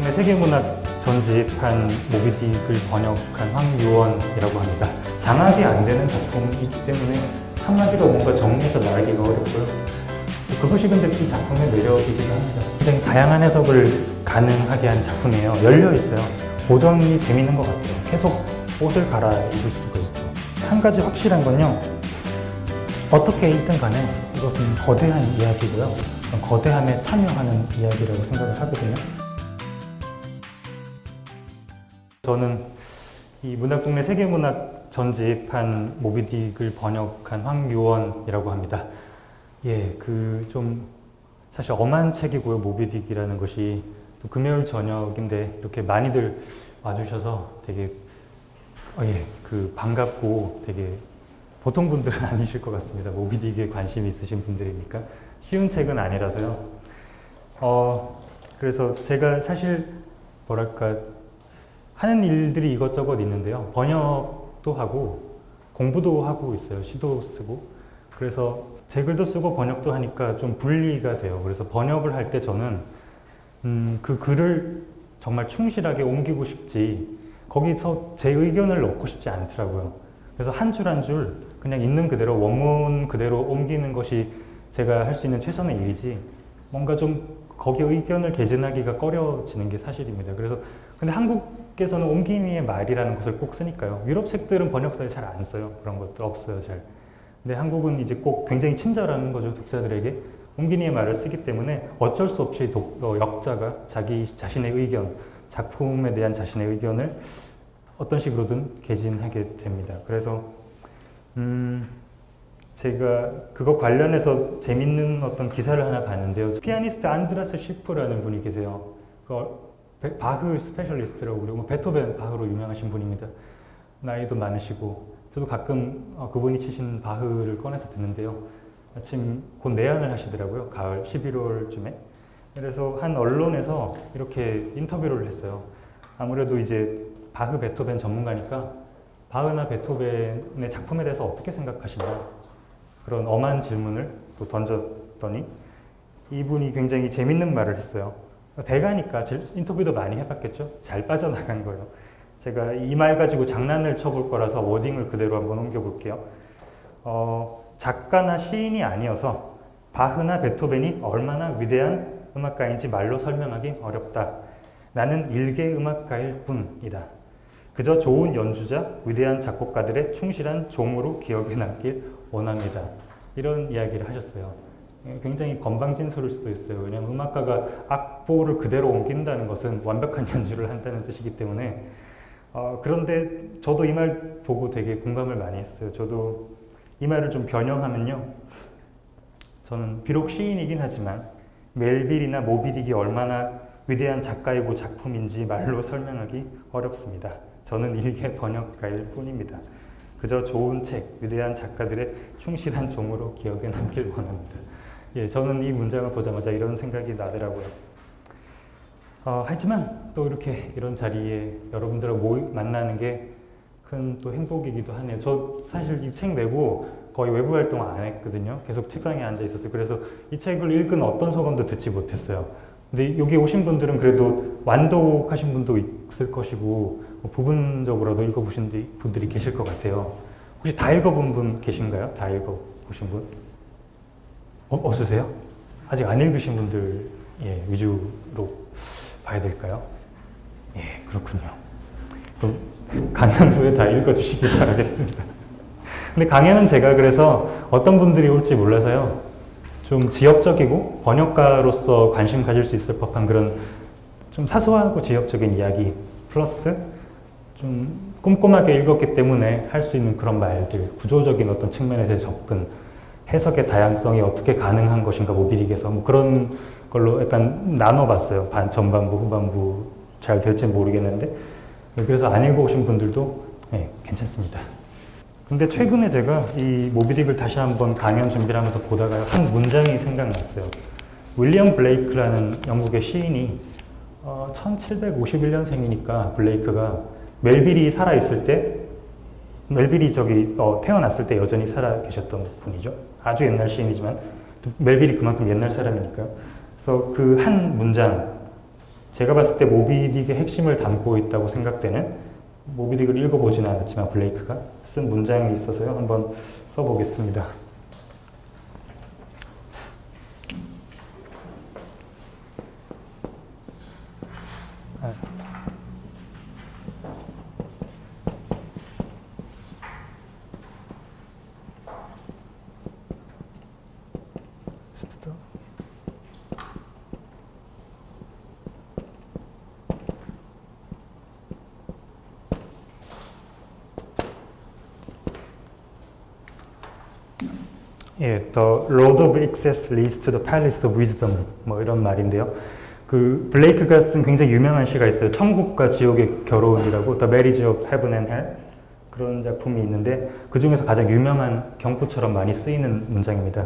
문학동네 세계문학 전집한 모비딕을 번역한 황유원이라고 합니다. 장악이 안 되는 작품이기 때문에 한마디로 뭔가 정리해서 말하기가 어렵고요. 그것이 근데 이 작품의 매력이기도 합니다. 굉장히 다양한 해석을 가능하게 한 작품이에요. 열려 있어요. 고전이 재밌는 것 같아요. 계속 옷을 갈아입을 수가 있죠. 한 가지 확실한 건요. 어떻게 읽든 간에 이것은 거대한 이야기고요. 거대함에 참여하는 이야기라고 생각을 하거든요. 저는 이 문학동네 세계문학 전집한 모비딕을 번역한 황유원이라고 합니다. 예, 사실 엄한 책이고요. 모비딕이라는 것이 또 금요일 저녁인데 이렇게 많이들 와주셔서 되게 반갑고 되게 보통 분들은 아니실 것 같습니다. 모비딕에 관심이 있으신 분들이니까 쉬운 책은 아니라서요. 그래서 제가 사실 하는 일들이 이것저것 있는데요. 번역도 하고 공부도 하고 있어요. 시도 쓰고. 그래서 제 글도 쓰고 번역도 하니까 좀 분리가 돼요. 그래서 번역을 할 때 저는 그 글을 정말 충실하게 옮기고 싶지 거기서 제 의견을 넣고 싶지 않더라고요. 그래서 한 줄 한 줄 그냥 있는 그대로 원문 그대로 옮기는 것이 제가 할 수 있는 최선의 일이지 뭔가 좀 거기에 의견을 개진하기가 꺼려지는 게 사실입니다. 그래서 근데 한국에서는 옮김이의 말이라는 것을 꼭 쓰니까요. 유럽 책들은 번역서에 잘 안 써요. 그런 것도 없어요, 잘. 근데 한국은 이제 꼭 굉장히 친절한 거죠, 독자들에게. 옮기니의 말을 쓰기 때문에 어쩔 수 없이 역자가 자신의 의견, 작품에 대한 자신의 의견을 어떤 식으로든 개진하게 됩니다. 그래서 제가 그거 관련해서 재밌는 어떤 기사를 하나 봤는데요. 피아니스트 안드라스 쉬프라는 분이 계세요. 바흐 스페셜리스트라고 그러고 베토벤 바흐로 유명하신 분입니다. 나이도 많으시고 저도 가끔 그분이 치신 바흐를 꺼내서 듣는데요. 마침 곧 내한을 하시더라고요. 가을 11월쯤에. 그래서 한 언론에서 이렇게 인터뷰를 했어요. 아무래도 이제 바흐, 베토벤 전문가니까 바흐나 베토벤의 작품에 대해서 어떻게 생각하시냐 그런 엄한 질문을 또 던졌더니 이분이 굉장히 재밌는 말을 했어요. 대가니까 인터뷰도 많이 해봤겠죠? 잘 빠져나간 거예요. 제가 이 말 가지고 장난을 쳐볼 거라서 워딩을 그대로 한번 옮겨볼게요. 작가나 시인이 아니어서 바흐나 베토벤이 얼마나 위대한 음악가인지 말로 설명하기 어렵다. 나는 일개 음악가일 뿐이다. 그저 좋은 연주자, 위대한 작곡가들의 충실한 종으로 기억에 남길 원합니다. 이런 이야기를 하셨어요. 굉장히 건방진소리일 수도 있어요. 왜냐하면 음악가가 악보를 그대로 옮긴다는 것은 완벽한 연주를 한다는 뜻이기 때문에 그런데 저도 이 말 보고 되게 공감을 많이 했어요. 저도 이 말을 좀 변형하면요. 저는 비록 시인이긴 하지만 멜빌이나 모비딕이 얼마나 위대한 작가이고 작품인지 말로 설명하기 어렵습니다. 저는 일개 번역가일 뿐입니다. 그저 좋은 책, 위대한 작가들의 충실한 종으로 기억에 남길 원합니다. 예, 저는 이 문장을 보자마자 이런 생각이 나더라고요. 하지만 또 이렇게 이런 자리에 여러분들하고 만나는 게 큰 또 행복이기도 하네요. 저 사실 이 책 내고 거의 외부 활동 안 했거든요. 계속 책상에 앉아 있었어요. 그래서 이 책을 읽은 어떤 소감도 듣지 못했어요. 근데 여기 오신 분들은 그래도 완독하신 분도 있을 것이고 부분적으로도 읽어보신 분들이 계실 것 같아요. 혹시 다 읽어본 분 계신가요? 다 읽어보신 분? 없으세요? 아직 안 읽으신 분들 위주로 봐야 될까요? 예, 그렇군요. 그럼 강연 후에 다 읽어주시길 바라겠습니다. 근데 강연은 제가 그래서 어떤 분들이 올지 몰라서요. 좀 지역적이고 번역가로서 관심 가질 수 있을 법한 그런 좀 사소하고 지역적인 이야기 플러스 좀 꼼꼼하게 읽었기 때문에 할 수 있는 그런 말들, 구조적인 어떤 측면에서의 접근, 해석의 다양성이 어떻게 가능한 것인가 모비딕에서 그런 걸로 약간 나눠봤어요. 전반부, 후반부 잘 될지 모르겠는데 그래서 안 읽어오신 분들도 괜찮습니다. 근데 최근에 제가 이 모비딕을 다시 한번 강연 준비를 하면서 보다가 한 문장이 생각났어요. 윌리엄 블레이크라는 영국의 시인이 1751년생이니까 블레이크가 멜빌이 살아있을 때 멜빌이 태어났을 때 여전히 살아 계셨던 분이죠. 아주 옛날 시인이지만 멜빌이 그만큼 옛날 사람이니까요. 그래서 그 한 문장 제가 봤을 때 모비딕의 핵심을 담고 있다고 생각되는, 모비딕을 읽어보지는 않았지만 블레이크가 쓴 문장이 있어서요. 한번 써보겠습니다. 예, The Road of Excess leads to the Palace of Wisdom, 뭐 이런 말인데요. 그 블레이크가 쓴 굉장히 유명한 시가 있어요. 천국과 지옥의 결혼이라고, The Marriage of Heaven and Hell, 그런 작품이 있는데 그 중에서 가장 유명한 경포처럼 많이 쓰이는 문장입니다.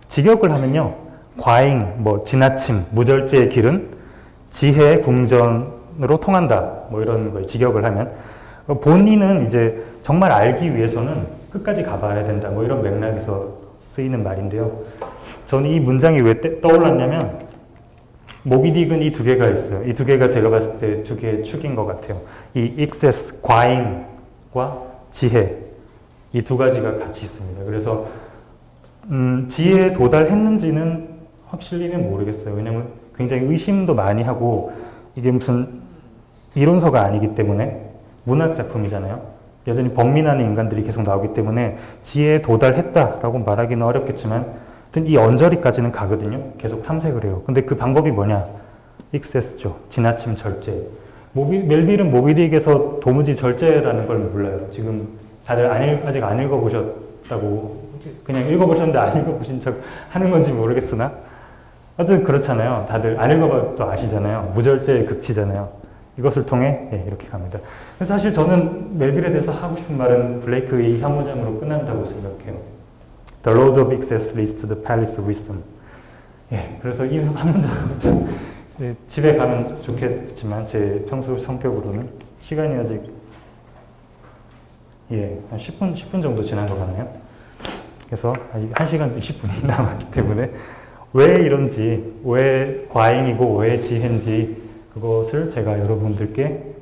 직역을 하면요, 과잉, 뭐 지나침, 무절제의 길은 지혜의 궁전으로 통한다, 뭐 이런 걸 직역을 하면, 본인은 이제 정말 알기 위해서는 끝까지 가봐야 된다, 뭐 이런 맥락에서 쓰이는 말인데요. 저는 이 문장이 왜 떠올랐냐면, 모비딕은 이 두 개가 있어요. 이 두 개가 제가 봤을 때 두 개의 축인 것 같아요. 이 excess, 과잉과 지혜, 이 두 가지가 같이 있습니다. 그래서 지혜에 도달했는지는 확실히는 모르겠어요. 왜냐면 굉장히 의심도 많이 하고, 이게 무슨 이론서가 아니기 때문에, 문학 작품이잖아요. 여전히 범민하는 인간들이 계속 나오기 때문에 지혜에 도달했다라고 말하기는 어렵겠지만, 하여튼 이 언저리까지는 가거든요. 계속 탐색을 해요. 근데 그 방법이 뭐냐? 익세스죠. 지나침, 절제. 멜빌은 모비딕에서 도무지 절제라는 걸 몰라요. 지금 다들 아직 안 읽어보셨다고, 그냥 읽어보셨는데 안 읽어보신 척 하는 건지 모르겠으나, 어쨌든 그렇잖아요. 다들 안 읽어봐도 아시잖아요. 무절제의 극치잖아요. 이것을 통해 이렇게 갑니다. 그래서 사실 저는 멜빌에 대해서 하고 싶은 말은 블레이크의 한 문장으로 끝난다고 생각해요. The road of excess leads to the palace of wisdom. 그래서 이 한 문장부터 집에 가면 좋겠지만, 제 평소 성격으로는 시간이 아직 한 10분 정도 지난 것 같네요. 그래서 아직 1시간 20분이 남았기 때문에 왜 이런지, 왜 과잉이고 왜 지혜인지, 그것을 제가 여러분들께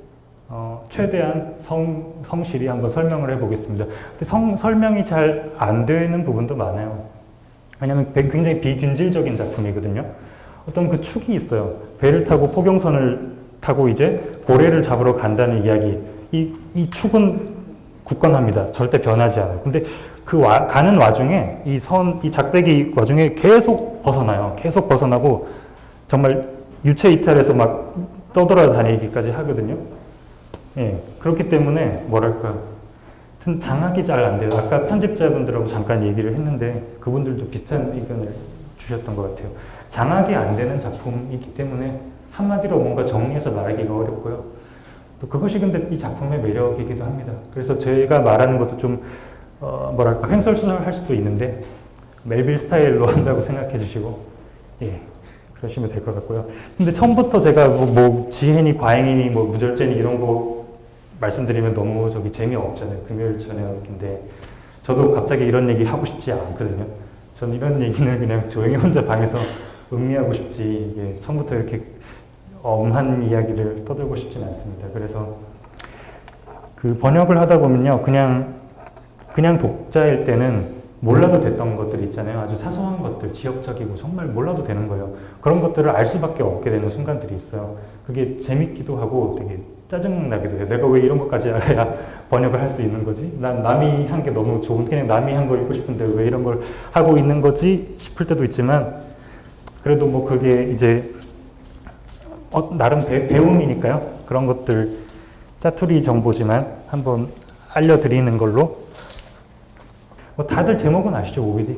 최대한 성실히 한번 설명을 해보겠습니다. 근데 설명이 잘 안 되는 부분도 많아요. 왜냐하면 굉장히 비균질적인 작품이거든요. 어떤 그 축이 있어요. 배를 타고 포경선을 타고 이제 고래를 잡으러 간다는 이야기. 이 축은 굳건합니다. 절대 변하지 않아요. 근데 그 가는 와중에 이 작대기 와중에 계속 벗어나요. 계속 벗어나고 정말 유체 이탈해서 막 떠돌아다니기까지 하거든요. 그렇기 때문에 뭐랄까, 장악이 잘 안 돼요. 아까 편집자분들하고 잠깐 얘기를 했는데 그분들도 비슷한 의견을 주셨던 것 같아요. 장악이 안 되는 작품이기 때문에 한마디로 뭔가 정리해서 말하기가 어렵고요. 또 그것이 근데 이 작품의 매력이기도 합니다. 그래서 제가 말하는 것도 좀 뭐랄까, 횡설수설할 수도 있는데 멜빌 스타일로 한다고 생각해 주시고 그러시면 될 것 같고요. 근데 처음부터 제가 뭐 지혜니 과잉이니 뭐 무절제니 이런 거 말씀드리면 너무 재미없잖아요. 금요일 저녁인데 저도 갑자기 이런 얘기 하고 싶지 않거든요. 저는 이런 얘기는 그냥 조용히 혼자 방에서 음미하고 싶지, 처음부터 이렇게 엄한 이야기를 떠들고 싶지는 않습니다. 그래서 그 번역을 하다 보면요, 그냥 독자일 때는 몰라도 됐던 것들 있잖아요. 아주 사소한 것들, 지역적이고 정말 몰라도 되는 거예요. 그런 것들을 알 수밖에 없게 되는 순간들이 있어요. 그게 재밌기도 하고 되게 짜증나기도 해요. 내가 왜 이런 것까지 알아야 번역을 할 수 있는 거지? 난 남이 한 게 너무 좋은, 그냥 남이 한 걸 읽고 싶은데 왜 이런 걸 하고 있는 거지? 싶을 때도 있지만, 그래도 뭐 그게 이제 나름 배움이니까요. 그런 것들 짜투리 정보지만 한번 알려드리는 걸로. 다들 제목은 아시죠? 모비딕.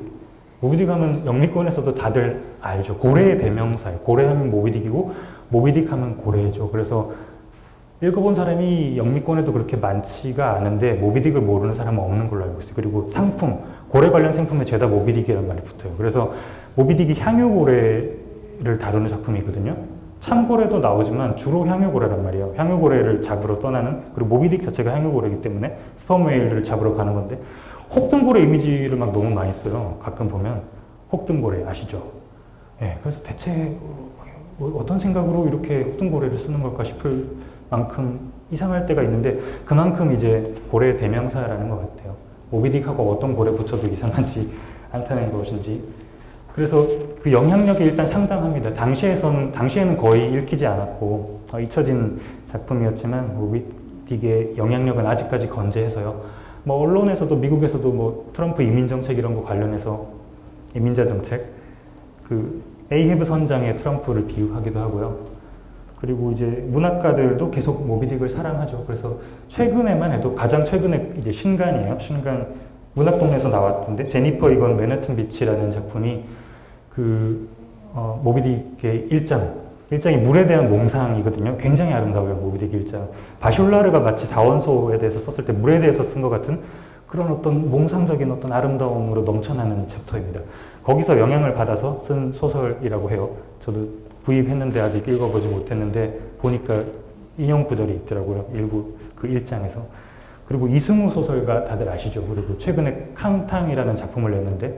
모비딕 하면 영미권에서도 다들 알죠. 고래의 대명사예요. 고래 하면 모비딕이고 모비딕 하면 고래죠. 그래서 읽어본 사람이 영미권에도 그렇게 많지가 않은데 모비딕을 모르는 사람은 없는 걸로 알고 있어요. 그리고 상품, 고래 관련 상품에 죄다 모비딕이라는 말이 붙어요. 그래서 모비딕이 향유고래를 다루는 작품이거든요. 참고래도 나오지만 주로 향유고래란 말이에요. 향유고래를 잡으러 떠나는, 그리고 모비딕 자체가 향유고래이기 때문에 스퍼մ 웨일을 잡으러 가는 건데, 혹등고래 이미지를 막 너무 많이 써요. 가끔 보면 혹등고래 아시죠? 그래서 대체 어떤 생각으로 이렇게 혹등고래를 쓰는 걸까 싶을 만큼 이상할 때가 있는데 그만큼 이제 고래 대명사라는 것 같아요. 모비딕하고 어떤 고래 붙여도 이상하지 않다는 것인지. 그래서 그 영향력이 일단 상당합니다. 당시에는 거의 읽히지 않았고 잊혀진 작품이었지만 모비딕의 영향력은 아직까지 건재해서요. 뭐 언론에서도 미국에서도 뭐 트럼프 이민 정책 이런 거 관련해서 이민자 정책 그 에이헤브 선장의 트럼프를 비유하기도 하고요. 그리고 이제 문학가들도 계속 모비딕을 사랑하죠. 그래서 최근에만 해도 가장 최근에 이제 신간이에요. 신간 문학동네에서 나왔던데 제니퍼 이건 맨해튼 비치라는 작품이 그 모비딕의 일장이 물에 대한 몽상이거든요. 굉장히 아름다워요. 모비딕 일장. 바쇼라르가 마치 다원소에 대해서 썼을 때 물에 대해서 쓴 것 같은 그런 어떤 몽상적인 어떤 아름다움으로 넘쳐나는 챕터입니다. 거기서 영향을 받아서 쓴 소설이라고 해요. 저도 구입했는데 아직 읽어보지 못했는데 보니까 인용 구절이 있더라고요. 일부 그 일장에서. 그리고 이승우 소설가 다들 아시죠? 그리고 최근에 캉탕이라는 작품을 냈는데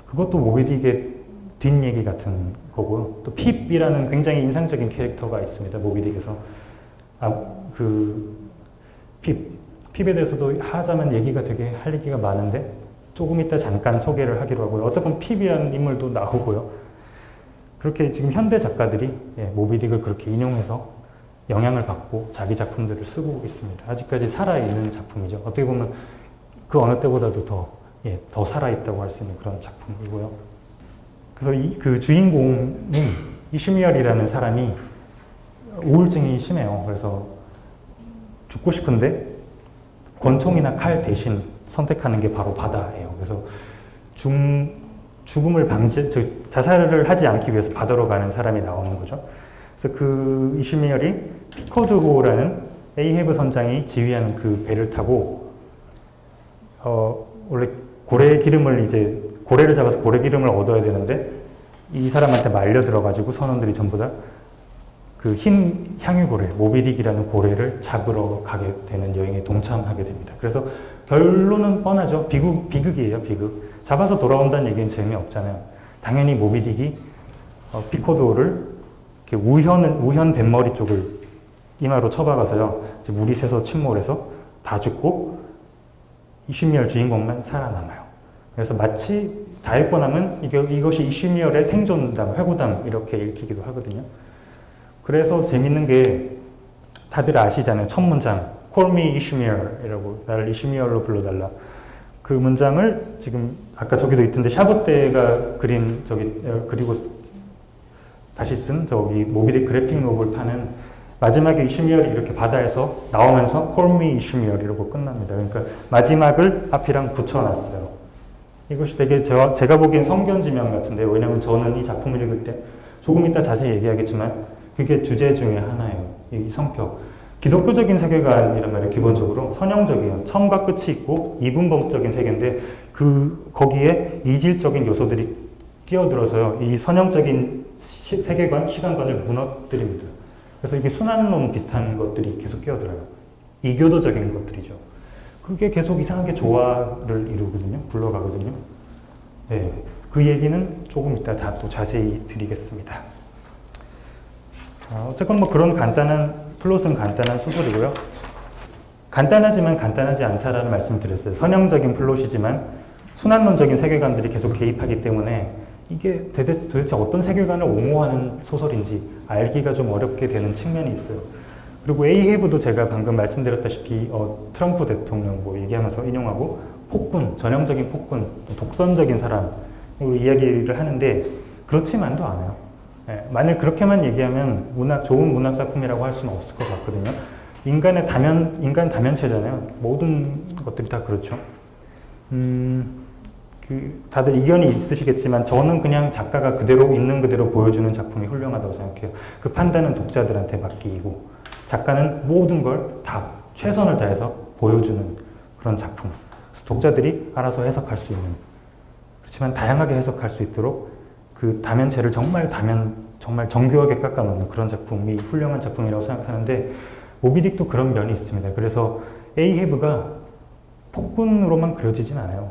그것도 모비딕의 뒷얘기 같은 거고요. 또 핍이라는 굉장히 인상적인 캐릭터가 있습니다. 모비딕에서. 핍에 대해서도 하자면 얘기가 되게 할 얘기가 많은데 조금 이따 잠깐 소개를 하기로 하고요. 어쨌건 핍이라는 인물도 나오고요. 그렇게 지금 현대 작가들이 모비딕을 그렇게 인용해서 영향을 받고 자기 작품들을 쓰고 있습니다. 아직까지 살아있는 작품이죠. 어떻게 보면 그 어느 때보다도 더 살아있다고 할 수 있는 그런 작품이고요. 그래서 그 주인공인 이슈미얼이라는 사람이 우울증이 심해요. 그래서 죽고 싶은데 권총이나 칼 대신 선택하는 게 바로 바다예요. 그래서 죽음을 자살을 하지 않기 위해서 바다로 가는 사람이 나오는 거죠. 그래서 그 이슈미얼이 피코드호라는 에이헤브 선장이 지휘하는 그 배를 타고 원래 고래를 잡아서 고래 기름을 얻어야 되는데 이 사람한테 말려 들어가지고 선원들이 전부 다 그 흰 향유고래, 모비딕이라는 고래를 잡으러 가게 되는 여행에 동참하게 됩니다. 그래서 결론은 뻔하죠. 비극이에요, 비극. 잡아서 돌아온다는 얘기는 재미없잖아요. 당연히 모비딕이 피코도를 우현 뱃머리 쪽을 이마로 쳐박아서요. 물이 새서 침몰해서 다 죽고 이슈미얼 주인공만 살아남아요. 그래서 마치 다 읽고 나면 이것이 이슈미얼의 생존담, 회고담 이렇게 읽히기도 하거든요. 그래서 재밌는 게 다들 아시잖아요. 첫 문장 Call me 이슈미얼이라고 나를 이슈미얼로 불러달라. 그 문장을 지금 아까 저기도 있던데 샤보테가 그리고 다시 쓴 모비딕 그래픽 노블 파는 마지막에 이슈미얼이 이렇게 바다에서 나오면서 Call me 이슈미얼이라고 끝납니다. 그러니까 마지막을 앞이랑 붙여놨어요. 이것이 되게 제가 보기엔 성견지명 같은데요. 왜냐면 저는 이 작품을 읽을 때 조금 이따 자세히 얘기하겠지만 그게 주제 중에 하나예요. 이 성격. 기독교적인 세계관이란 말이에요. 기본적으로 선형적이에요. 처음과 끝이 있고 이분법적인 세계인데 거기에 이질적인 요소들이 끼어들어서요. 이 선형적인 세계관, 시간관을 무너뜨립니다. 그래서 이게 순환론 비슷한 것들이 계속 끼어들어요. 이교도적인 것들이죠. 그게 계속 이상하게 조화를 이루거든요. 굴러가거든요. 네, 그 얘기는 조금 이따 다 또 자세히 드리겠습니다. 어쨌건 뭐 그런 플롯은 간단한 소설이고요. 간단하지만 간단하지 않다라는 말씀을 드렸어요. 선형적인 플롯이지만 순환론적인 세계관들이 계속 개입하기 때문에 이게 도대체 어떤 세계관을 옹호하는 소설인지 알기가 좀 어렵게 되는 측면이 있어요. 그리고 에이헤브도 제가 방금 말씀드렸다시피 트럼프 대통령 얘기하면서 인용하고 폭군, 전형적인 폭군, 독선적인 사람 이야기를 하는데 그렇지만도 않아요. 만약 그렇게만 얘기하면 좋은 문학 작품이라고 할 수는 없을 것 같거든요. 인간 다면체잖아요. 모든 것들이 다 그렇죠. 다들 이견이 있으시겠지만 저는 그냥 작가가 있는 그대로 보여주는 작품이 훌륭하다고 생각해요. 그 판단은 독자들한테 맡기고 작가는 모든 걸 다 최선을 다해서 보여주는 그런 작품. 그래서 독자들이 알아서 해석할 수 있는. 그렇지만 다양하게 해석할 수 있도록 그 다면체를 정말 정교하게 깎아놓는 그런 작품이 훌륭한 작품이라고 생각하는데 모비딕도 그런 면이 있습니다. 그래서 에이헤브가 폭군으로만 그려지진 않아요.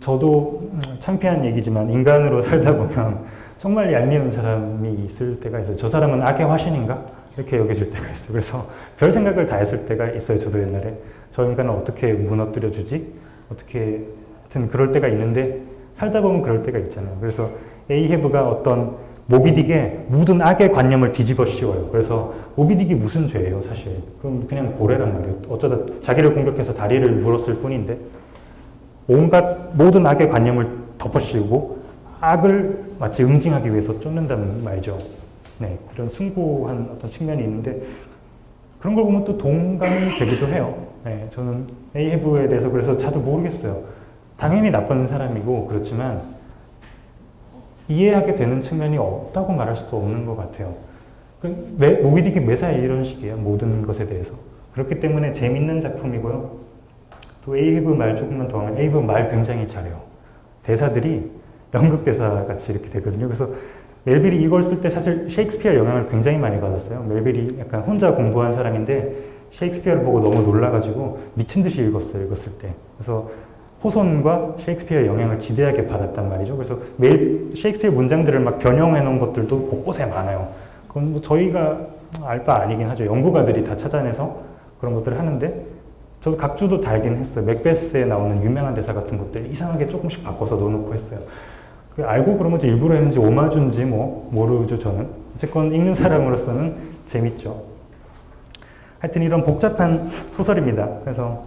저도 창피한 얘기지만 인간으로 살다 보면 정말 얄미운 사람이 있을 때가 있어요. 저 사람은 악의 화신인가? 이렇게 여겨질 때가 있어요. 그래서 별 생각을 다 했을 때가 있어요. 저도 옛날에. 저 인간은 어떻게 무너뜨려 주지? 어떻게, 하여튼 그럴 때가 있는데, 살다 보면 그럴 때가 있잖아요. 그래서 에이헤브가 어떤 모비딕의 모든 악의 관념을 뒤집어 씌워요. 그래서 모비딕이 무슨 죄예요, 사실? 그럼 그냥 고래란 말이에요. 어쩌다 자기를 공격해서 다리를 물었을 뿐인데, 온갖 모든 악의 관념을 덮어 씌우고, 악을 마치 응징하기 위해서 쫓는다는 말이죠. 네, 그런 숭고한 어떤 측면이 있는데, 그런 걸 보면 또 동감이 되기도 해요. 네, 저는 에이헤브에 대해서 그래서 잘도 모르겠어요. 당연히 나쁜 사람이고, 그렇지만, 이해하게 되는 측면이 없다고 말할 수도 없는 것 같아요. 모비딕이 매사에 이런 식이에요. 모든 것에 대해서. 그렇기 때문에 재밌는 작품이고요. 또 에이헤브 말 조금만 더 하면 에이헤브 말 굉장히 잘해요. 대사들이 연극 대사 같이 이렇게 되거든요. 그래서 멜빌이 이걸 쓸 때 사실 셰익스피어 영향을 굉장히 많이 받았어요. 멜빌이 약간 혼자 공부한 사람인데 셰익스피어를 보고 너무 놀라가지고 미친 듯이 읽었어요. 읽었을 때. 그래서 호손과 셰익스피어의 영향을 지대하게 받았단 말이죠. 그래서 매일 셰익스피어 문장들을 막 변형해 놓은 것들도 곳곳에 많아요. 그건 뭐 저희가 알 바 아니긴 하죠. 연구가들이 다 찾아내서 그런 것들을 하는데 저도 각주도 달긴 했어요. 맥베스에 나오는 유명한 대사 같은 것들 이상하게 조금씩 바꿔서 넣어놓고 했어요. 알고 그런 건지 일부러 했는지 오마주인지 뭐 모르죠 저는. 어쨌건 읽는 사람으로서는 재밌죠. 하여튼 이런 복잡한 소설입니다. 그래서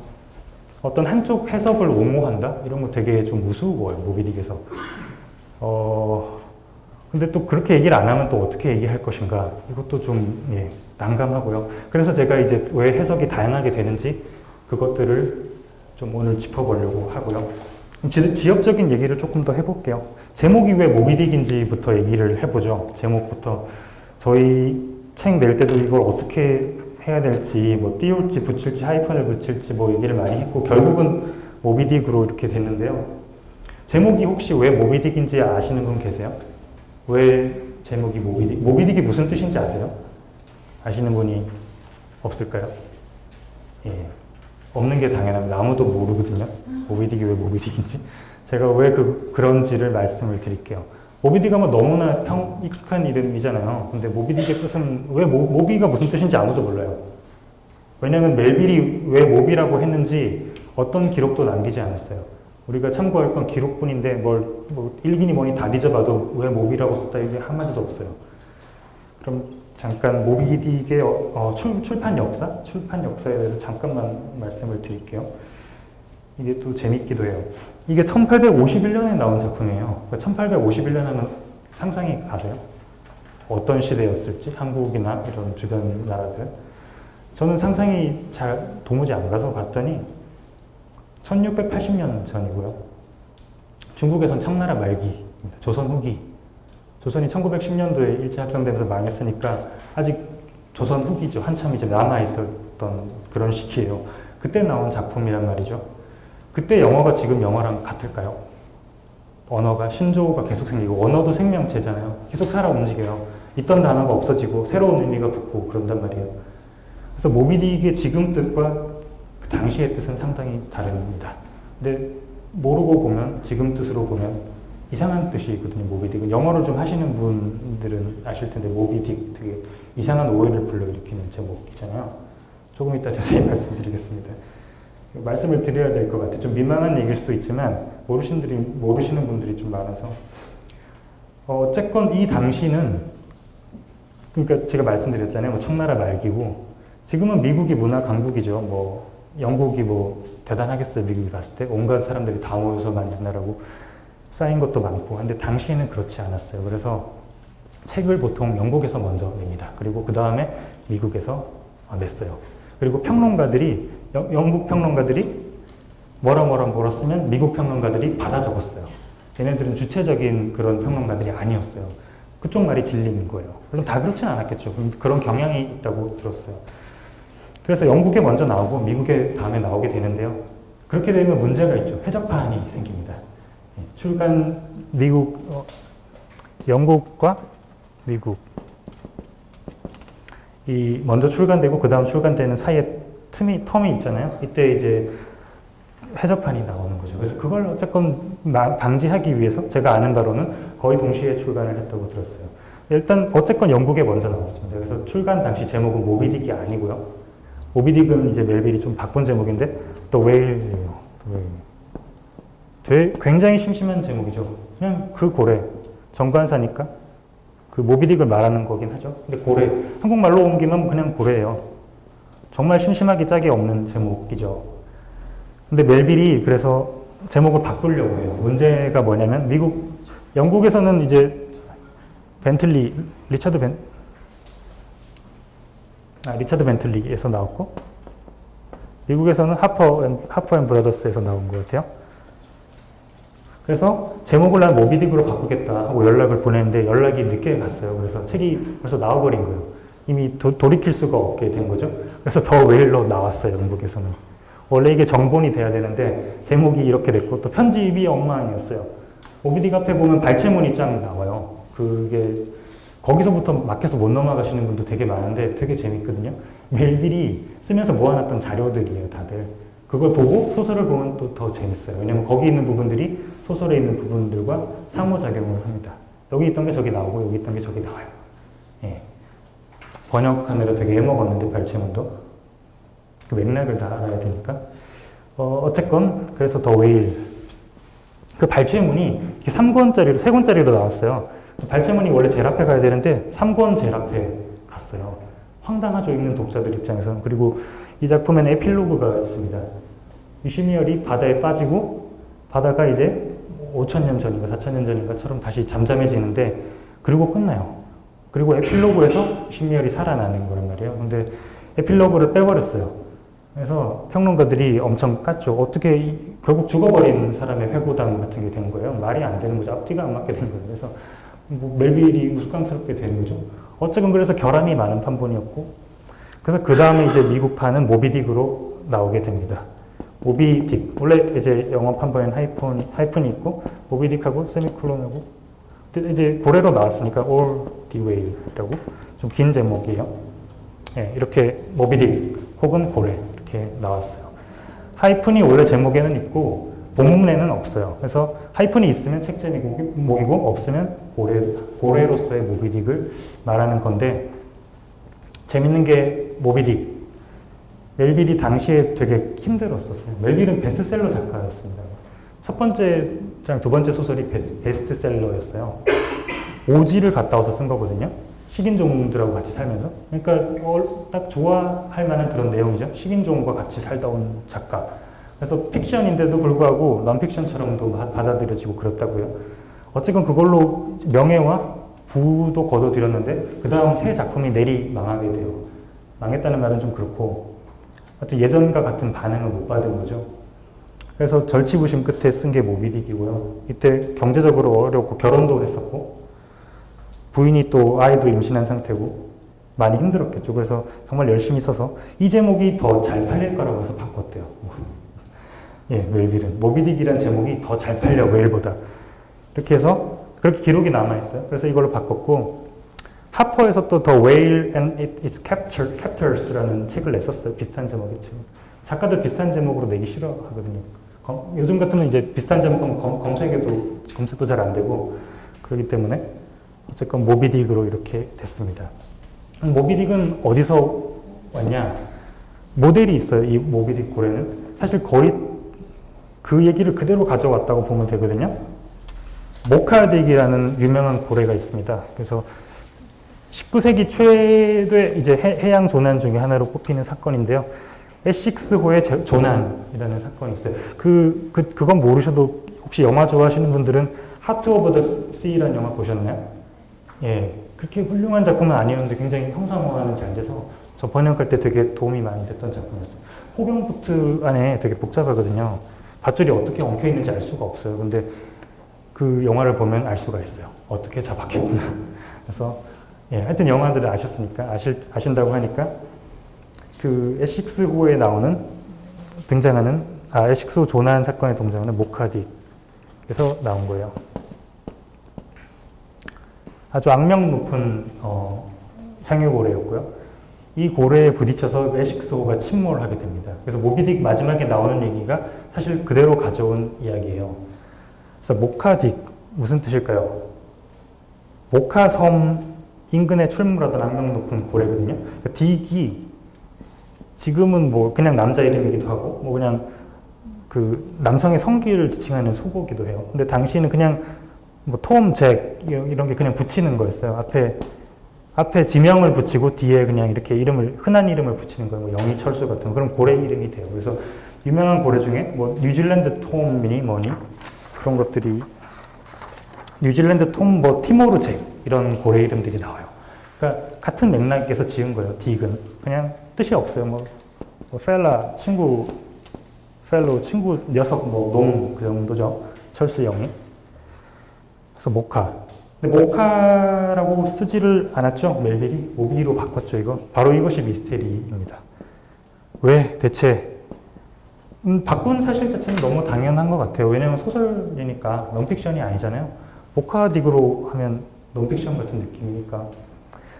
어떤 한쪽 해석을 옹호한다? 이런 거 되게 좀 무서워요, 모비딕에서. 근데 또 그렇게 얘기를 안 하면 또 어떻게 얘기할 것인가? 이것도 좀, 예, 난감하고요. 그래서 제가 이제 왜 해석이 다양하게 되는지 그것들을 좀 오늘 짚어보려고 하고요. 지역적인 얘기를 조금 더 해볼게요. 제목이 왜 모비딕인지부터 얘기를 해보죠. 제목부터. 저희 책 낼 때도 이걸 어떻게 해야 될지, 뭐 띄울지 붙일지 하이픈을 붙일지 뭐 얘기를 많이 했고 결국은 모비딕으로 이렇게 됐는데요. 제목이 혹시 왜 모비딕인지 아시는 분 계세요? 왜 제목이 모비딕? 모비딕이 무슨 뜻인지 아세요? 아시는 분이 없을까요? 예, 없는 게 당연합니다. 아무도 모르거든요. 모비딕이 왜 모비딕인지. 제가 왜 그런지를 말씀을 드릴게요. 모비딕 하면 너무나 익숙한 이름이잖아요. 근데 모비딕의 뜻은 왜 모비가 무슨 뜻인지 아무도 몰라요. 왜냐하면 멜빌이 왜 모비라고 했는지 어떤 기록도 남기지 않았어요. 우리가 참고할 건 기록뿐인데 뭐 일기니 뭐니 다 뒤져봐도 왜 모비라고 썼다 이게 한마디도 없어요. 그럼 잠깐 모비딕의 출판 역사에 대해서 잠깐만 말씀을 드릴게요. 이게 또 재밌기도 해요. 이게 1851년에 나온 작품이에요. 1851년 하면 상상이 가세요? 어떤 시대였을지? 한국이나 이런 주변 나라들. 저는 상상이 잘 도무지 안 가서 봤더니 1680년 전이고요. 중국에선 청나라 말기입니다. 조선 후기. 조선이 1910년도에 일제합병되면서 망했으니까 아직 조선 후기죠. 한참 이제 남아있었던 그런 시기예요. 그때 나온 작품이란 말이죠. 그때 영어가 지금 영어랑 같을까요? 언어가 신조어가 계속 생기고 언어도 생명체잖아요. 계속 살아 움직여요. 있던 단어가 없어지고 새로운 의미가 붙고 그런단 말이에요. 그래서 모비딕의 지금 뜻과 그 당시의 뜻은 상당히 다릅니다. 근데 모르고 보면 지금 뜻으로 보면 이상한 뜻이거든요. 모비딕은 영어를 좀 하시는 분들은 아실 텐데 모비딕 되게 이상한 오해를 불러일으키는 제목이잖아요. 조금 이따 자세히 말씀드리겠습니다. 말씀을 드려야 될 것 같아요. 좀 민망한 얘기일 수도 있지만 모르시는 분들이 좀 많아서 어쨌건 이 당시는 그러니까 제가 말씀드렸잖아요. 뭐 청나라 말기고 지금은 미국이 문화 강국이죠. 뭐 영국이 뭐 대단하겠어요. 미국이 갔을 때 온갖 사람들이 다 모여서 만드나라고 쌓인 것도 많고 근데 당시에는 그렇지 않았어요. 그래서 책을 보통 영국에서 먼저 냅니다. 그리고 그 다음에 미국에서 냈어요. 그리고 평론가들이 영국 평론가들이 뭐라 쓰면 미국 평론가들이 받아 적었어요. 얘네들은 주체적인 그런 평론가들이 아니었어요. 그쪽 말이 진리인 거예요. 물론 다 그렇진 않았겠죠. 그런 경향이 있다고 들었어요. 그래서 영국에 먼저 나오고 미국에 다음에 나오게 되는데요. 그렇게 되면 문제가 있죠. 해적판이 생깁니다. 영국과 미국 이 먼저 출간되고 그 다음 출간되는 사이에 텀이 있잖아요. 이때 이제 해적판이 나오는 거죠. 그래서 그걸 어쨌건 방지하기 위해서 제가 아는 바로는 거의 동시에 출간을 했다고 들었어요. 일단 어쨌건 영국에 먼저 나왔습니다. 그래서 출간 당시 제목은 모비딕이 아니고요. 모비딕은 이제 멜빌이 좀 바꾼 제목인데 The Whale이에요. 굉장히 심심한 제목이죠. 그냥 그 고래, 정관사니까 그 모비딕을 말하는 거긴 하죠. 근데 고래, 한국말로 옮기면 그냥 고래예요. 정말 심심하기 짝이 없는 제목이죠. 근데 멜빌이 그래서 제목을 바꾸려고 해요. 문제가 뭐냐면 영국에서는 이제 리차드 벤틀리에서 나왔고 미국에서는 하퍼 앤 브라더스에서 나온 것 같아요. 그래서 제목을 난 모비딕으로 바꾸겠다 하고 연락을 보냈는데 연락이 늦게 갔어요. 그래서 책이 벌써 나와버린 거예요. 이미 돌이킬 수가 없게 된 거죠. 그래서 더 웨일로 나왔어요. 영국에서는. 원래 이게 정본이 돼야 되는데 제목이 이렇게 됐고 또 편집이 엉망이었어요. 모비딕 앞에 보면 발췌문이 쫙 나와요. 그게 거기서부터 막혀서 못 넘어가시는 분도 되게 많은데 되게 재밌거든요. 멜빌이 쓰면서 모아놨던 자료들이에요, 다들. 그걸 보고 소설을 보면 또 더 재밌어요. 왜냐면 거기 있는 부분들이 소설에 있는 부분들과 상호작용을 합니다. 여기 있던 게 저기 나오고 여기 있던 게 저기 나와요. 예. 번역하느라 되게 애먹었는데 발췌문도 그 맥락을 다 알아야 되니까 어쨌건 그래서 더 웨일 그 발췌문이 이렇게 3권짜리로 3권짜리로 나왔어요. 발췌문이 원래 제일 앞에 가야 되는데 3권 제일 앞에 갔어요. 황당하죠, 읽는 독자들 입장에서는. 그리고 이 작품에는 에필로그가 있습니다. 유시미얼이 바다에 빠지고 바다가 이제 5,000년 전인가 4,000년 전인가처럼 다시 잠잠해지는데 그리고 끝나요. 그리고 에필로그에서 유시미얼이 살아나는 거란 말이에요. 근데 에필로그를 빼버렸어요. 그래서 평론가들이 엄청 깠죠. 어떻게 결국 죽어버린 사람의 회고담 같은 게 된 거예요. 말이 안 되는 거죠. 앞뒤가 안 맞게 된 거예요. 그래서 뭐 멜빌이 우스꽝스럽게 된 거죠. 어쨌든 그래서 결함이 많은 판본이었고 그래서 그 다음에 이제 미국판은 모비딕으로 나오게 됩니다. 모비딕 원래 이제 영어 판본에는 하이픈이 있고 모비딕하고 세미콜론하고 이제 고래로 나왔으니까 All the Whale이라고 좀 긴 제목이에요. 네, 이렇게 모비딕 혹은 고래 이렇게 나왔어요. 하이픈이 원래 제목에는 있고 본문에는 없어요. 그래서 하이픈이 있으면 책 제목이고 없으면 고래로서의 모비딕을 말하는 건데 재밌는 게 모비딕 멜빌이 당시에 되게 힘들었었어요. 멜빌은 베스트셀러 작가였습니다. 첫 번째랑 두 번째 소설이 베스트셀러였어요. 오지를 갔다 와서 쓴 거거든요. 식인종들하고 같이 살면서. 그러니까 딱 좋아할 만한 그런 내용이죠. 식인종과 같이 살다 온 작가. 그래서 픽션인데도 불구하고 넌픽션처럼도 받아들여지고 그렇다고요. 어쨌건 그걸로 명예와 부도 거둬들였는데 그 다음 새 작품이 내리 망하게 돼요. 망했다는 말은 좀 그렇고 하여튼 예전과 같은 반응을 못 받은 거죠. 그래서 절치부심 끝에 쓴 게 모비딕이고요. 이때 경제적으로 어렵고 결혼도 했었고 부인이 또 아이도 임신한 상태고 많이 힘들었겠죠. 그래서 정말 열심히 써서 이 제목이 더 잘 팔릴 거라고 해서 바꿨대요. 예, 멜빌은 모비딕이라는 제목이 더 잘 팔려 웨일보다. 이렇게 해서 그렇게 기록이 남아있어요. 그래서 이걸로 바꿨고 하퍼에서 또 The Whale and Its Captors라는 책을 냈었어요. 비슷한 제목의 책. 작가들 비슷한 제목으로 내기 싫어하거든요. 요즘 같으면 이제 비슷한 제목은 검색도 잘 안 되고 그렇기 때문에 어쨌건 모비딕으로 이렇게 됐습니다. 모비딕은 어디서 왔냐? 모델이 있어요. 이 모비딕 고래는 사실 거의 그 얘기를 그대로 가져왔다고 보면 되거든요. 모카딕이라는 유명한 고래가 있습니다. 그래서 19세기 최대 이제 해양 조난 중에 하나로 꼽히는 사건인데요. 에식스호의 조난이라는 사건이 있어요. 그건 모르셔도 혹시 영화 좋아하시는 분들은 하트 오브 더 씨라는 영화 보셨나요? 예, 그렇게 훌륭한 작품은 아니었는데 굉장히 형상화하는 잘 돼서 저 번역할 때 되게 도움이 많이 됐던 작품이었어요. 호경보트 안에 되게 복잡하거든요. 밧줄이 어떻게 엉켜 있는지 알 수가 없어요. 근데 그 영화를 보면 알 수가 있어요. 어떻게 잡았겠구나. 그래서 예, 하여튼 영화들을 아셨으니까 아신다고 하니까 그 에식스호에 등장하는 에식스호 조난 사건에 등장하는 모카딕에서 나온 거예요. 아주 악명 높은 향유고래였고요. 이 고래에 부딪혀서 에식스호가 침몰하게 됩니다. 그래서 모비딕 마지막에 나오는 얘기가 사실 그대로 가져온 이야기예요. 그래서 모카딕 무슨 뜻일까요? 모카섬 인근에 출몰하던 악명 높은 고래거든요. 그러니까 딕이 지금은 뭐 그냥 남자 이름이기도 하고 뭐 그냥 그 남성의 성기를 지칭하는 속어기도 해요. 근데 당시에는 그냥 뭐 톰, 잭 이런 게 그냥 붙이는 거였어요. 앞에 지명을 붙이고 뒤에 그냥 이렇게 이름을 흔한 이름을 붙이는 거예요. 뭐 영희철수 같은 거. 그럼 고래 이름이 돼요. 그래서 유명한 고래 중에 뭐 뉴질랜드 톰이니 뭐니 그런 것들이 뉴질랜드 톰, 뭐 티모르 잭 이런 고래 이름들이 나와요. 그러니까 같은 맥락에서 지은 거예요. 딕은 그냥 뜻이 없어요. 뭐 펠라 친구, 펠로 친구 녀석 뭐 놈 그 정도죠. 철수 영이. 그래서 모카. 근데 모카라고 쓰지를 않았죠. 멜빌이 모비로 바꿨죠. 이거 바로 이것이 미스테리입니다. 왜 대체 바꾼 사실 자체는 너무 당연한 것 같아요. 왜냐하면 소설이니까 넌픽션이 아니잖아요. 모카 딕으로 하면 넌픽션 같은 느낌이니까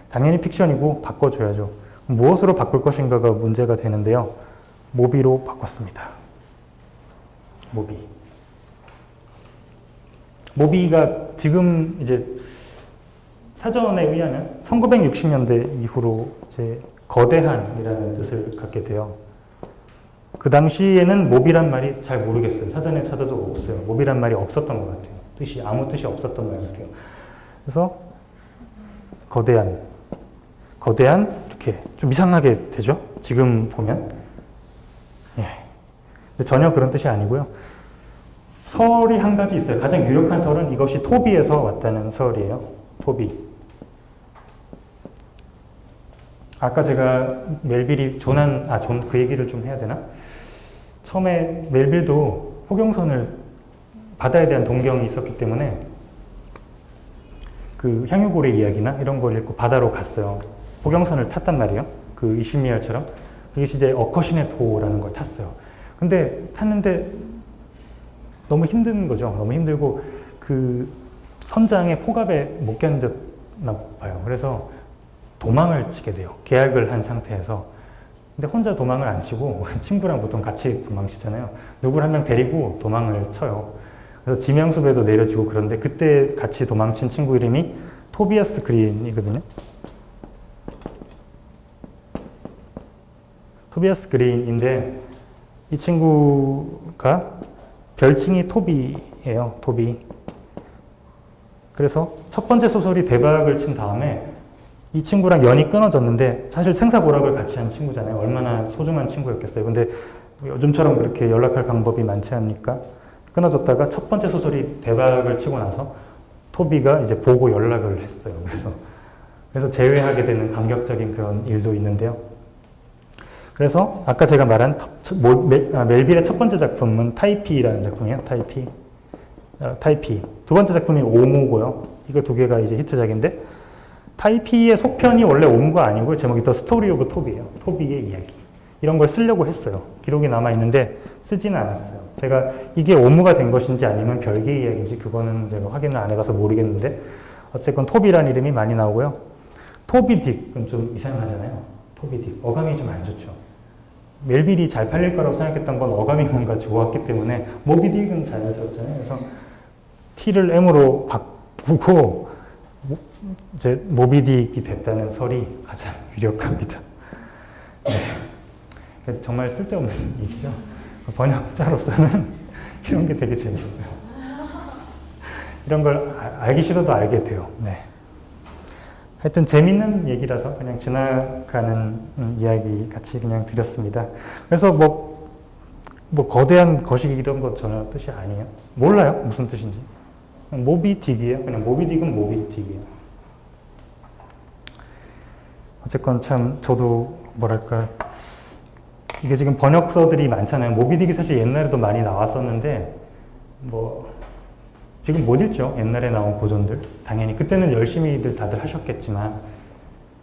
당연히 픽션이고 바꿔줘야죠. 무엇으로 바꿀 것인가가 문제가 되는데요. 모비로 바꿨습니다. 모비가 지금 이제 사전에 의하면 1960년대 이후로 이제 거대한이라는 뜻을 갖게 돼요. 그 당시에는 모비란 말이 잘 모르겠어요. 사전에 찾아도 없어요. 모비란 말이 없었던 것 같아요. 아무 뜻이 없었던 말 같아요. 그래서 거대한 이렇게 좀 이상하게 되죠. 지금 보면. 예. 근데 전혀 그런 뜻이 아니고요. 설이 한 가지 있어요. 가장 유력한 설은 이것이 토비에서 왔다는 설이에요. 토비. 아까 제가 멜빌이 그 얘기를 좀 해야 되나? 처음에 멜빌도 포경선을 바다에 대한 동경이 있었기 때문에 그 향유고래 이야기나 이런 걸 읽고 바다로 갔어요. 포경선을 탔단 말이에요. 그 이신미열처럼. 이것이 이제 어커신의 도라는 걸 탔어요. 근데 탔는데 너무 힘든 거죠. 너무 힘들고 그 선장의 포갑에 못 견뎠나 봐요. 그래서 도망을 치게 돼요. 계약을 한 상태에서. 근데 혼자 도망을 안 치고 친구랑 보통 같이 도망치잖아요. 누구를 한 명 데리고 도망을 쳐요. 그래서 지명수배도 내려지고 그런데 그때 같이 도망친 친구 이름이 토비아스 그린이거든요. 토비아스 그린인데 이 친구가 별칭이 토비예요. 토비. 그래서 첫 번째 소설이 대박을 친 다음에 이 친구랑 연이 끊어졌는데 사실 생사고락을 같이 한 친구잖아요. 얼마나 소중한 친구였겠어요. 근데 요즘처럼 그렇게 연락할 방법이 많지 않으니까 끊어졌다가 첫 번째 소설이 대박을 치고 나서 토비가 이제 보고 연락을 했어요. 그래서 재회하게 되는 감격적인 그런 일도 있는데요. 그래서 아까 제가 말한 멜빌의 첫 번째 작품은 타이피라는 작품이에요. 타이피. 두 번째 작품이 오무고요. 이거 두 개가 이제 히트작인데 타이피의 속편이 원래 오무가 아니고 제목이 더 스토리 오브 토비예요. 토비의 이야기. 이런 걸 쓰려고 했어요. 기록이 남아있는데 쓰지는 않았어요. 제가 이게 오무가 된 것인지 아니면 별개의 이야기인지 그거는 제가 확인을 안 해봐서 모르겠는데 어쨌건 토비라는 이름이 많이 나오고요. 토비딕은 좀 이상하잖아요. 토비딕. 어감이 좀 안 좋죠. 멜빌이 잘 팔릴 거라고 생각했던 건 어감이 뭔가 좋았기 때문에 모비딕은 자연스럽잖아요. 그래서 T를 M으로 바꾸고 이제 모비딕이 됐다는 설이 가장 유력합니다. 네. 정말 쓸데없는 얘기죠. 번역자로서는 이런 게 되게 재밌어요. 이런 걸 알기 싫어도 알게 돼요. 네. 하여튼 재밌는 얘기라서 그냥 지나가는 이야기 같이 그냥 드렸습니다. 그래서 뭐 거대한 거식 이런 거 전혀 뜻이 아니에요. 몰라요. 무슨 뜻인지. 모비딕이에요. 그냥 모비딕은 모비딕이에요. 어쨌건 참 저도 뭐랄까 이게 지금 번역서들이 많잖아요. 모비딕이 사실 옛날에도 많이 나왔었는데 뭐 지금 못 읽죠. 옛날에 나온 고전들. 당연히 그때는 열심히들 다들 하셨겠지만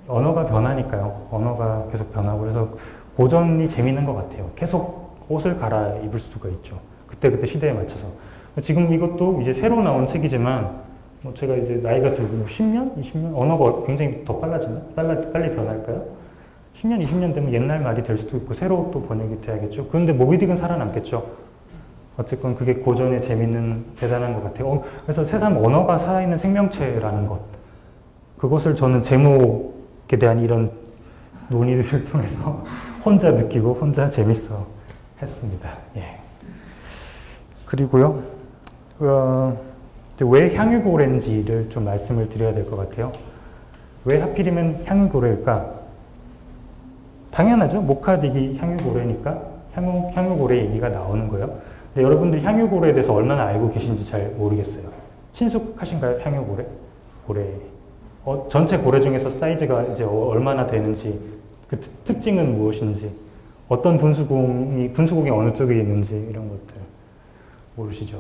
언어가 변하니까요. 언어가 계속 변하고 그래서 고전이 재밌는 것 같아요. 계속 옷을 갈아입을 수가 있죠. 그때 시대에 맞춰서. 지금 이것도 이제 새로 나온 책이지만 뭐 제가 이제 나이가 들고 10년? 20년? 언어가 굉장히 더 빨라지나? 빨리 변할까요? 10년, 20년 되면 옛날 말이 될 수도 있고 새로 또 번역이 돼야겠죠. 그런데 모비딕은 살아남겠죠. 어쨌건 그게 고전의 재밌는 대단한 것 같아요. 그래서 새삼 언어가 살아있는 생명체라는 것 그것을 저는 제목에 대한 이런 논의들을 통해서 혼자 느끼고 혼자 재밌어 했습니다. 예. 그리고요, 왜 향유고래인지를 좀 말씀을 드려야 될 것 같아요. 왜 하필이면 향유고래일까? 당연하죠. 모카딕이 향유고래니까 향유고래 얘기가 나오는 거예요. 근데 여러분들이 향유고래에 대해서 얼마나 알고 계신지 잘 모르겠어요. 친숙하신가요? 향유고래? 고래. 전체 고래 중에서 사이즈가 이제 얼마나 되는지, 그 특징은 무엇인지, 어떤 분수공이 어느 쪽에 있는지, 이런 것들 모르시죠?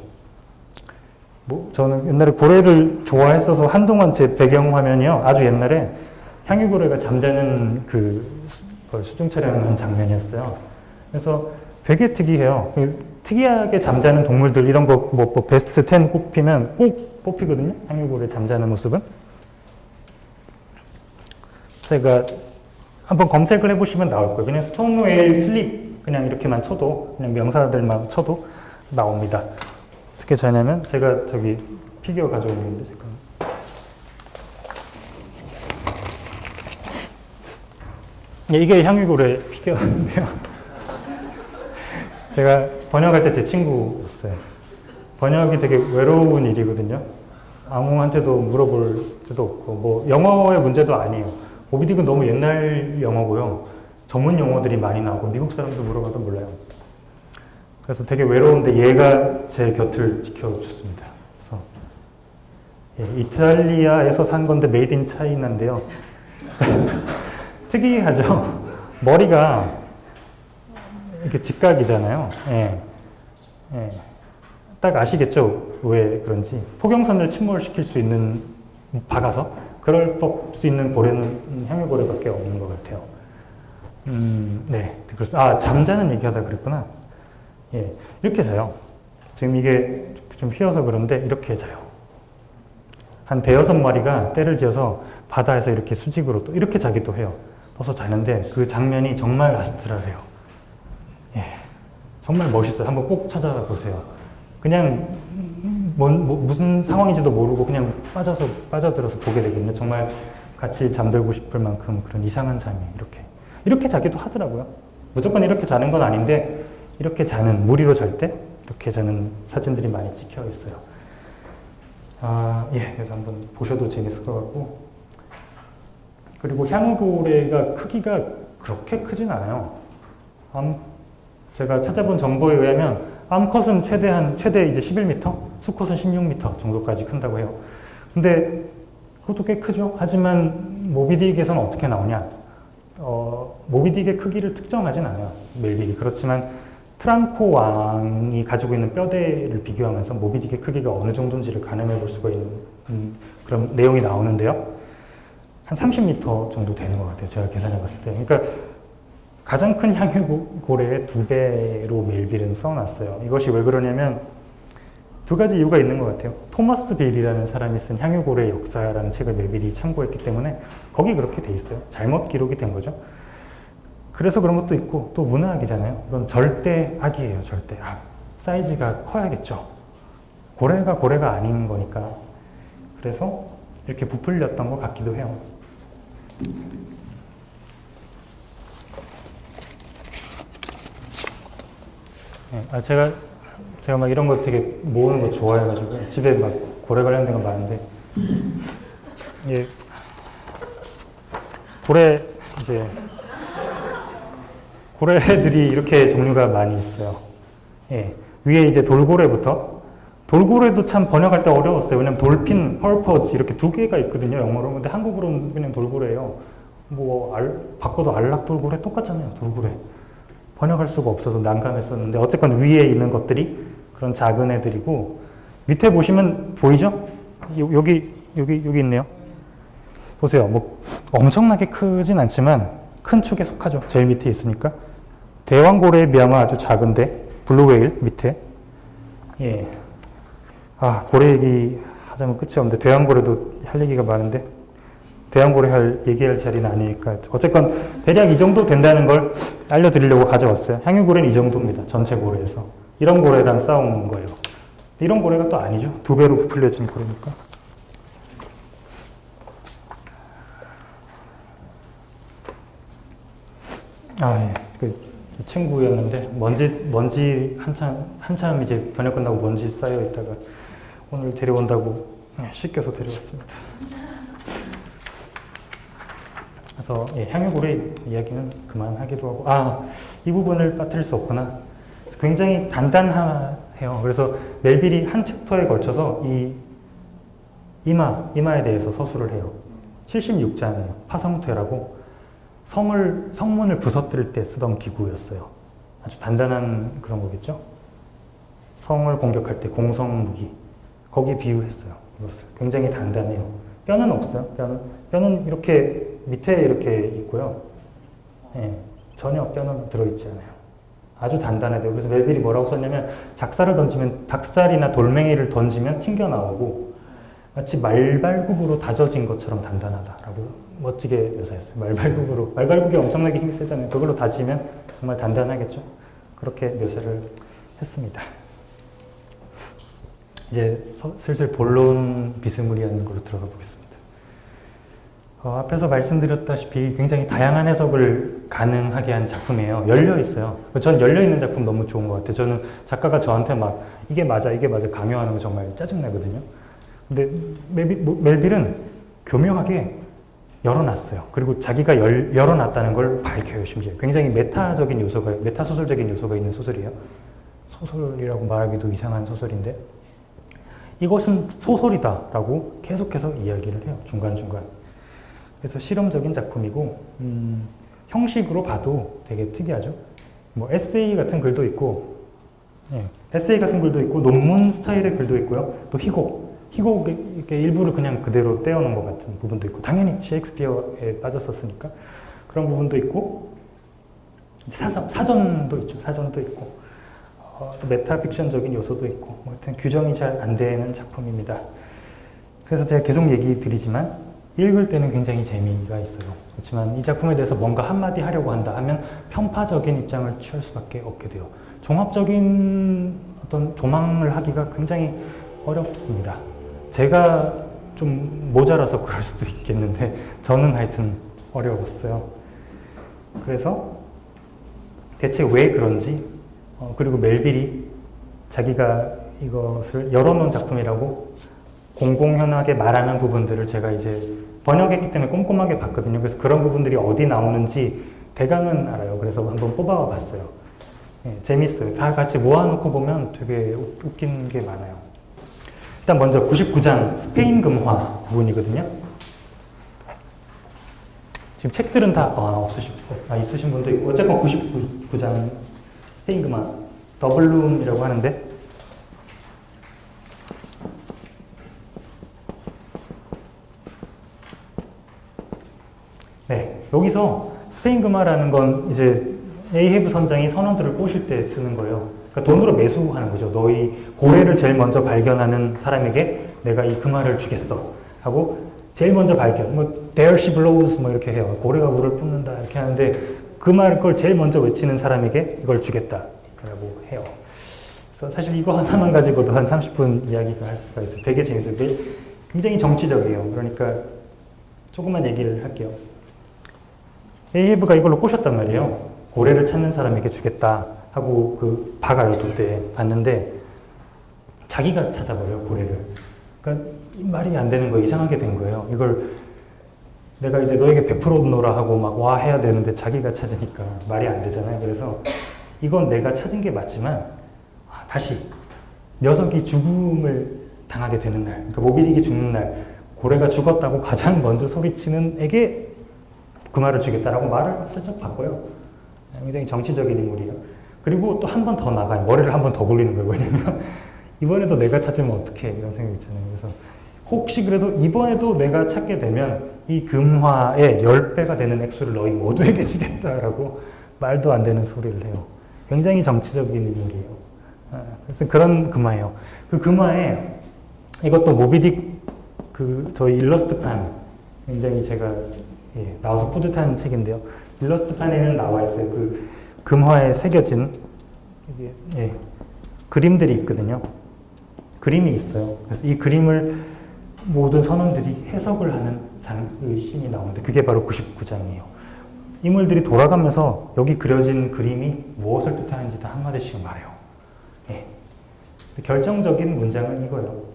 저는 옛날에 고래를 좋아했어서 한동안 제 배경화면이요. 아주 옛날에 향유고래가 잠자는 수중 촬영한 장면이었어요. 그래서 되게 특이해요. 특이하게 잠자는 동물들 이런 거 베스트 10 꼽히면 꼭 뽑히거든요. 향유고래 잠자는 모습은. 제가 한번 검색을 해보시면 나올 거예요. 그냥 스톤 웨일 슬립 그냥 이렇게만 쳐도, 그냥 명사들만 쳐도 나옵니다. 어떻게 자냐면 제가 저기 피규어 가져오는데 잠깐. 이게 향유고래 피규어인데요. 제가 번역할 때 제 친구였어요. 번역이 되게 외로운 일이거든요. 아무한테도 물어볼 때도 없고, 영어의 문제도 아니에요. 모비딕은 너무 옛날 영어고요. 전문 용어들이 많이 나오고, 미국 사람도 물어봐도 몰라요. 그래서 되게 외로운데 얘가 제 곁을 지켜줬습니다. 그래서 이탈리아에서 산 건데 메이드 인 차이나인데요. 특이하죠? 머리가 이렇게 직각이잖아요. 예. 예. 딱 아시겠죠? 왜 그런지. 포경선을 침몰시킬 수 있는, 박아서 그럴 수 있는 고래는 향유고래밖에 없는 것 같아요. 네. 그렇습니다. 잠자는 얘기하다 그랬구나. 예. 이렇게 자요. 지금 이게 좀 휘어서 그런데 이렇게 자요. 한 대여섯 마리가 떼를 지어서 바다에서 이렇게 수직으로 또 이렇게 자기도 해요. 떠서 자는데 그 장면이 정말 아스트랄해요. 예. 정말 멋있어요. 한번 꼭 찾아보세요. 그냥 무슨 상황인지도 모르고 그냥 빠져들어서 보게 되거든요. 정말 같이 잠들고 싶을 만큼 그런 이상한 잠이 이렇게 자기도 하더라고요. 무조건 이렇게 자는 건 아닌데 이렇게 자는, 무리로 잘 때 이렇게 자는 사진들이 많이 찍혀 있어요. 예, 그래서 한번 보셔도 재밌을 것 같고. 그리고 향유고래가 크기가 그렇게 크진 않아요. 제가 찾아본 정보에 의하면 암컷은 최대 이제 11m, 수컷은 16m 정도까지 큰다고 해요. 근데 그것도 꽤 크죠. 하지만 모비딕에서는 어떻게 나오냐? 모비딕의 크기를 특정하진 않아요. 멜빅이. 그렇지만 트랑코 왕이 가지고 있는 뼈대를 비교하면서 모비딕의 크기가 어느 정도인지를 가늠해 볼 수가 있는 그런 내용이 나오는데요. 한 30m 정도 되는 것 같아요. 제가 계산해 봤을 때. 그러니까 가장 큰 향유고래의 2배로 멜빌은 써놨어요. 이것이 왜 그러냐면 두 가지 이유가 있는 것 같아요. 토마스 베일이라는 사람이 쓴 향유고래의 역사라는 책을 멜빌이 참고했기 때문에 거기 그렇게 돼 있어요. 잘못 기록이 된 거죠. 그래서 그런 것도 있고, 또 문화악이잖아요. 이건 절대악이에요. 절대악. 사이즈가 커야겠죠. 고래가 아닌 거니까. 그래서 이렇게 부풀렸던 것 같기도 해요. 네, 제가 막 이런 거 되게 모으는 거 좋아해가지고 집에 막 고래 관련된 거 많은데, 예, 고래들이 이렇게 종류가 많이 있어요. 예, 위에 이제 돌고래도 참 번역할 때 어려웠어요. 왜냐면 돌핀, 펄퍼지 이렇게 두 개가 있거든요, 영어로. 근데 한국어로는 그냥 돌고래예요. 바꿔도 알락돌고래 똑같잖아요, 돌고래. 번역할 수가 없어서 난감했었는데, 어쨌건 위에 있는 것들이 그런 작은 애들이고, 밑에 보시면 보이죠? 여기 있네요. 보세요. 엄청나게 크진 않지만 큰 축에 속하죠. 제일 밑에 있으니까. 대왕고래에 비하면 아주 작은데, 블루웨일 밑에. 예. 고래 얘기 하자면 끝이 없는데, 대왕고래도 할 얘기가 많은데, 대왕고래 얘기할 자리는 아니니까. 어쨌건, 대략 이 정도 된다는 걸 알려드리려고 가져왔어요. 향유고래는 이 정도입니다. 전체 고래에서. 이런 고래랑 싸운 거예요. 이런 고래가 또 아니죠. 2배로 부풀려진 고래니까. 예. 이 친구였는데 먼지 한참 이제 번역 끝나고 먼지 쌓여 있다가 오늘 데려온다고 씻겨서 데려왔습니다. 그래서 향유고래 이야기는 그만하기로 하고 이 부분을 빠뜨릴 수 없구나. 굉장히 단단해요. 그래서 멜빌이 한 챕터에 걸쳐서 이 이마에 대해서 서술을 해요. 76장이에요. 파성퇴라고 성문을 부서뜨릴 때 쓰던 기구였어요. 아주 단단한 그런 거겠죠? 성을 공격할 때 공성무기. 거기에 비유했어요. 이것을. 굉장히 단단해요. 뼈는 없어요. 뼈는 이렇게 밑에 이렇게 있고요. 전혀 뼈는 들어있지 않아요. 아주 단단해요. 그래서 멜빌이 뭐라고 썼냐면 작살을 던지면 닭살이나 돌멩이를 던지면 튕겨나오고 마치 말발굽으로 다져진 것처럼 단단하다라고 멋지게 묘사했어요. 말발굽이 엄청나게 힘이 세잖아요. 그걸로 다지면 정말 단단하겠죠. 그렇게 묘사를 했습니다. 이제 슬슬 본론 비스무리한 걸로 들어가 보겠습니다. 앞에서 말씀드렸다시피 굉장히 다양한 해석을 가능하게 한 작품이에요. 열려 있어요. 전 열려 있는 작품 너무 좋은 것 같아요. 저는 작가가 저한테 막 이게 맞아 강요하는 거 정말 짜증나거든요. 근데 멜빌은 교묘하게 열어놨어요. 그리고 자기가 열어놨다는 걸 밝혀요. 심지어 굉장히 메타소설적인 요소가 있는 소설이에요. 소설이라고 말하기도 이상한 소설인데 이것은 소설이다라고 계속해서 이야기를 해요. 중간중간. 그래서 실험적인 작품이고 형식으로 봐도 되게 특이하죠. 뭐 에세이 같은 글도 있고 논문 스타일의 글도 있고요. 또 희곡의 일부를 그냥 그대로 떼어놓은 것 같은 부분도 있고 당연히 셰익스피어에 빠졌었으니까 그런 부분도 있고 사전도 있고 또 메타픽션적인 요소도 있고 하여튼 규정이 잘 안 되는 작품입니다. 그래서 제가 계속 얘기 드리지만 읽을 때는 굉장히 재미가 있어요. 그렇지만 이 작품에 대해서 뭔가 한마디 하려고 한다 하면 편파적인 입장을 취할 수밖에 없게 돼요. 종합적인 어떤 조망을 하기가 굉장히 어렵습니다. 제가 좀 모자라서 그럴 수도 있겠는데 저는 하여튼 어려웠어요. 그래서 대체 왜 그런지 그리고 멜빌이 자기가 이것을 열어놓은 작품이라고 공공연하게 말하는 부분들을 제가 이제 번역했기 때문에 꼼꼼하게 봤거든요. 그래서 그런 부분들이 어디 나오는지 대강은 알아요. 그래서 한번 뽑아와 봤어요. 재밌어요. 다 같이 모아놓고 보면 되게 웃긴 게 많아요. 일단 먼저 99장 스페인 금화 부분이거든요. 지금 책들은 다 있으신 분도 있고 어쨌건 99장 스페인 금화 더블룸이라고 하는데 여기서 스페인 금화라는 건 이제 에이헤브 선장이 선원들을 꼬실 때 쓰는 거예요. 그러니까 돈으로 매수하는 거죠. 너희 고래를 제일 먼저 발견하는 사람에게 내가 이 금화를 주겠어 하고 제일 먼저 there she blows 이렇게 해요. 고래가 물을 뿜는다 이렇게 하는데 걸 제일 먼저 외치는 사람에게 이걸 주겠다라고 해요. 그래서 사실 이거 하나만 가지고도 한 30분 이야기를 할 수가 있어요. 되게 재밌어요. 굉장히 정치적이에요. 그러니까 조금만 얘기를 할게요. 에이헤브가 이걸로 꼬셨단 말이에요. 고래를 찾는 사람에게 주겠다 하고 박아요. 돛대에 봤는데 자기가 찾아버려요. 고래를. 그러니까 말이 안 되는 거예요. 이상하게 된 거예요. 이걸 내가 이제 너에게 베풀어놓으라 하고 막 와 해야 되는데 자기가 찾으니까 말이 안 되잖아요. 그래서 이건 내가 찾은 게 맞지만 다시 녀석이 죽음을 당하게 되는 날, 그러니까 모비딕이 죽는 날, 고래가 죽었다고 가장 먼저 소리치는 에게 그 말을 주겠다라고 말을 슬쩍 바꿔요. 굉장히 정치적인 인물이에요. 그리고 또 한 번 더 나가요. 머리를 한 번 더 굴리는 거예요. 왜냐면 이번에도 내가 찾으면 어떡해 이런 생각이 있잖아요. 그래서 혹시 그래도 이번에도 내가 찾게 되면 이 금화의 10배가 되는 액수를 너희 모두에게 주겠다라고 말도 안 되는 소리를 해요. 굉장히 정치적인 인물이에요. 그래서 그런 금화예요. 그 금화에 이것도 모비딕 저희 일러스트판 굉장히 제가 나와서 뿌듯한 책인데요. 일러스트판에는 나와 있어요. 금화에 새겨진 그림들이 있거든요. 그림이 있어요. 그래서 이 그림을 모든 선원들이 해석을 하는 씬이 나오는데 그게 바로 99장이에요. 인물들이 돌아가면서 여기 그려진 그림이 무엇을 뜻하는지 다 한마디씩 말해요. 예. 결정적인 문장은 이거예요.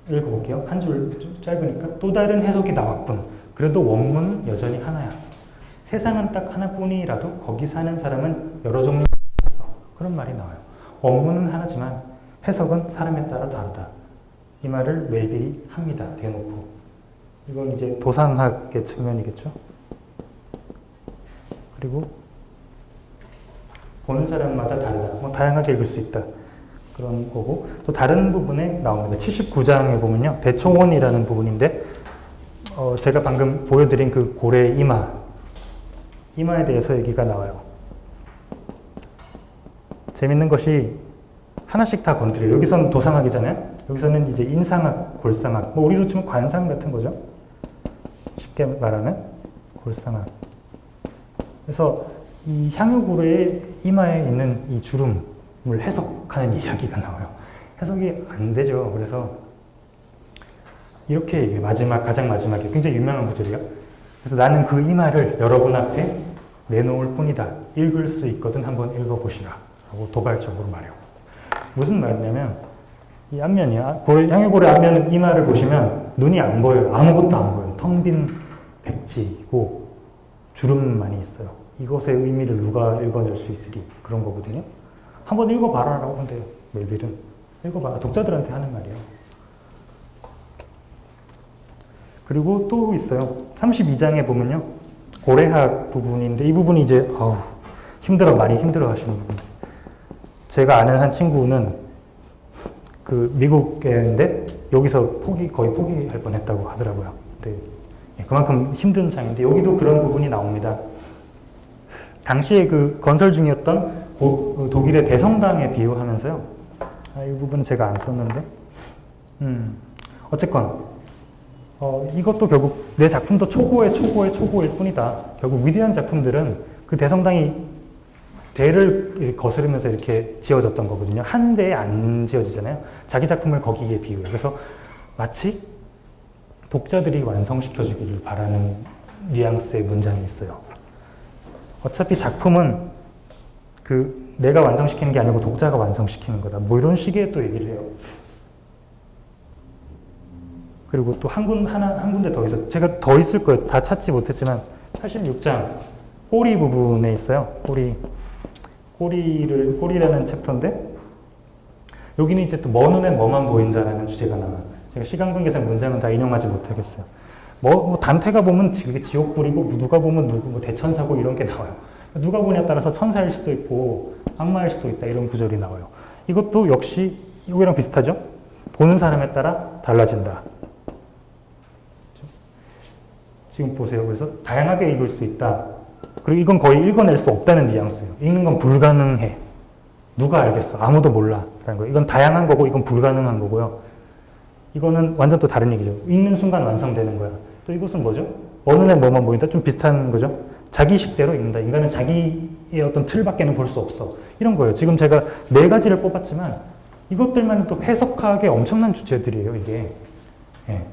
읽어볼게요. 한 줄 짧으니까. 또 다른 해석이 나왔군. 그래도 원문은 여전히 하나야. 세상은 딱 하나뿐이라도 거기 사는 사람은 여러 종류가 있어. 그런 말이 나와요. 원문은 하나지만 해석은 사람에 따라 다르다. 이 말을 웰빌이 합니다. 대놓고. 이건 이제 도상학의 측면이겠죠. 그리고 보는 사람마다 다르다. 뭐 다양하게 읽을 수 있다. 그런 거고 또 다른 부분에 나옵니다. 79장에 보면요. 대초원이라는 부분인데 제가 방금 보여드린 그 고래 이마에 대해서 얘기가 나와요. 재밌는 것이 하나씩 다 건드려요. 여기서는 도상학이잖아요. 여기서는 이제 인상학, 골상학, 뭐 우리로 치면 관상 같은 거죠. 쉽게 말하면 골상학. 그래서 이 향유고래의 이마에 있는 이 주름을 해석하는 이야기가 나와요. 해석이 안 되죠. 그래서 이렇게 얘기해요. 가장 마지막에 굉장히 유명한 구절이에요. 그래서 나는 그 이마를 여러분 앞에 내놓을 뿐이다. 읽을 수 있거든 한번 읽어보시라. 라고 도발적으로 말해요. 무슨 말이냐면 이 앞면이야. 향유고래 앞면 이마를 보시면 눈이 안 보여요. 아무것도 안 보여요. 텅 빈 백지이고 주름만이 있어요. 이것의 의미를 누가 읽어낼 수 있으리 그런 거거든요. 한번 읽어봐라 라고 한대요. 웰빌은. 읽어봐. 독자들한테 하는 말이에요. 그리고 또 있어요. 32장에 보면요. 고래학 부분인데 이 부분이 이제 많이 힘들어 하시는 부분. 제가 아는 한 친구는 그 미국애인데 여기서 거의 포기할 뻔했다고 하더라고요. 근데 그만큼 힘든 장인데 여기도 그런 부분이 나옵니다. 당시에 그 건설 중이었던 독일의 대성당에 비유하면서요. 이 부분은 제가 안 썼는데. 어쨌건 이것도 결국 내 작품도 초고의 뿐이다. 결국 위대한 작품들은 그 대성당이 대를 거스르면서 이렇게 지어졌던 거거든요. 한 대에 안 지어지잖아요. 자기 작품을 거기에 비유해요. 그래서 마치 독자들이 완성시켜주기를 바라는 뉘앙스의 문장이 있어요. 어차피 작품은 내가 완성시키는 게 아니고 독자가 완성시키는 거다. 뭐 이런 식의 또 얘기를 해요. 그리고 또 한 군데 더 있어요. 제가 더 있을 거예요. 다 찾지 못했지만 86장 꼬리 부분에 있어요. 꼬리라는 챕터인데 여기는 이제 또 먼 눈에 뭐만 보인다라는 주제가 나와요. 제가 시간 관계상 문장은 다 인용하지 못하겠어요. 단테가 보면 그게 지옥불이고 누가 보면 뭐 대천사고 이런 게 나와요. 누가 보냐에 따라서 천사일 수도 있고 악마일 수도 있다 이런 구절이 나와요. 이것도 역시 이거랑 비슷하죠? 보는 사람에 따라 달라진다. 지금 보세요. 그래서 다양하게 읽을 수 있다. 그리고 이건 거의 읽어낼 수 없다는 뉘앙스예요. 읽는 건 불가능해. 누가 알겠어? 아무도 몰라. 라는 거예요. 이건 다양한 거고 이건 불가능한 거고요. 이거는 완전 또 다른 얘기죠. 읽는 순간 완성되는 거야. 또 이것은 뭐죠? 어느 날 뭐만 보인다? 좀 비슷한 거죠? 자기식대로 읽는다. 인간은 자기의 어떤 틀밖에는 볼 수 없어. 이런 거예요. 지금 제가 4가지를 뽑았지만 이것들만 또 해석하기 엄청난 주제들이에요. 이게. 예.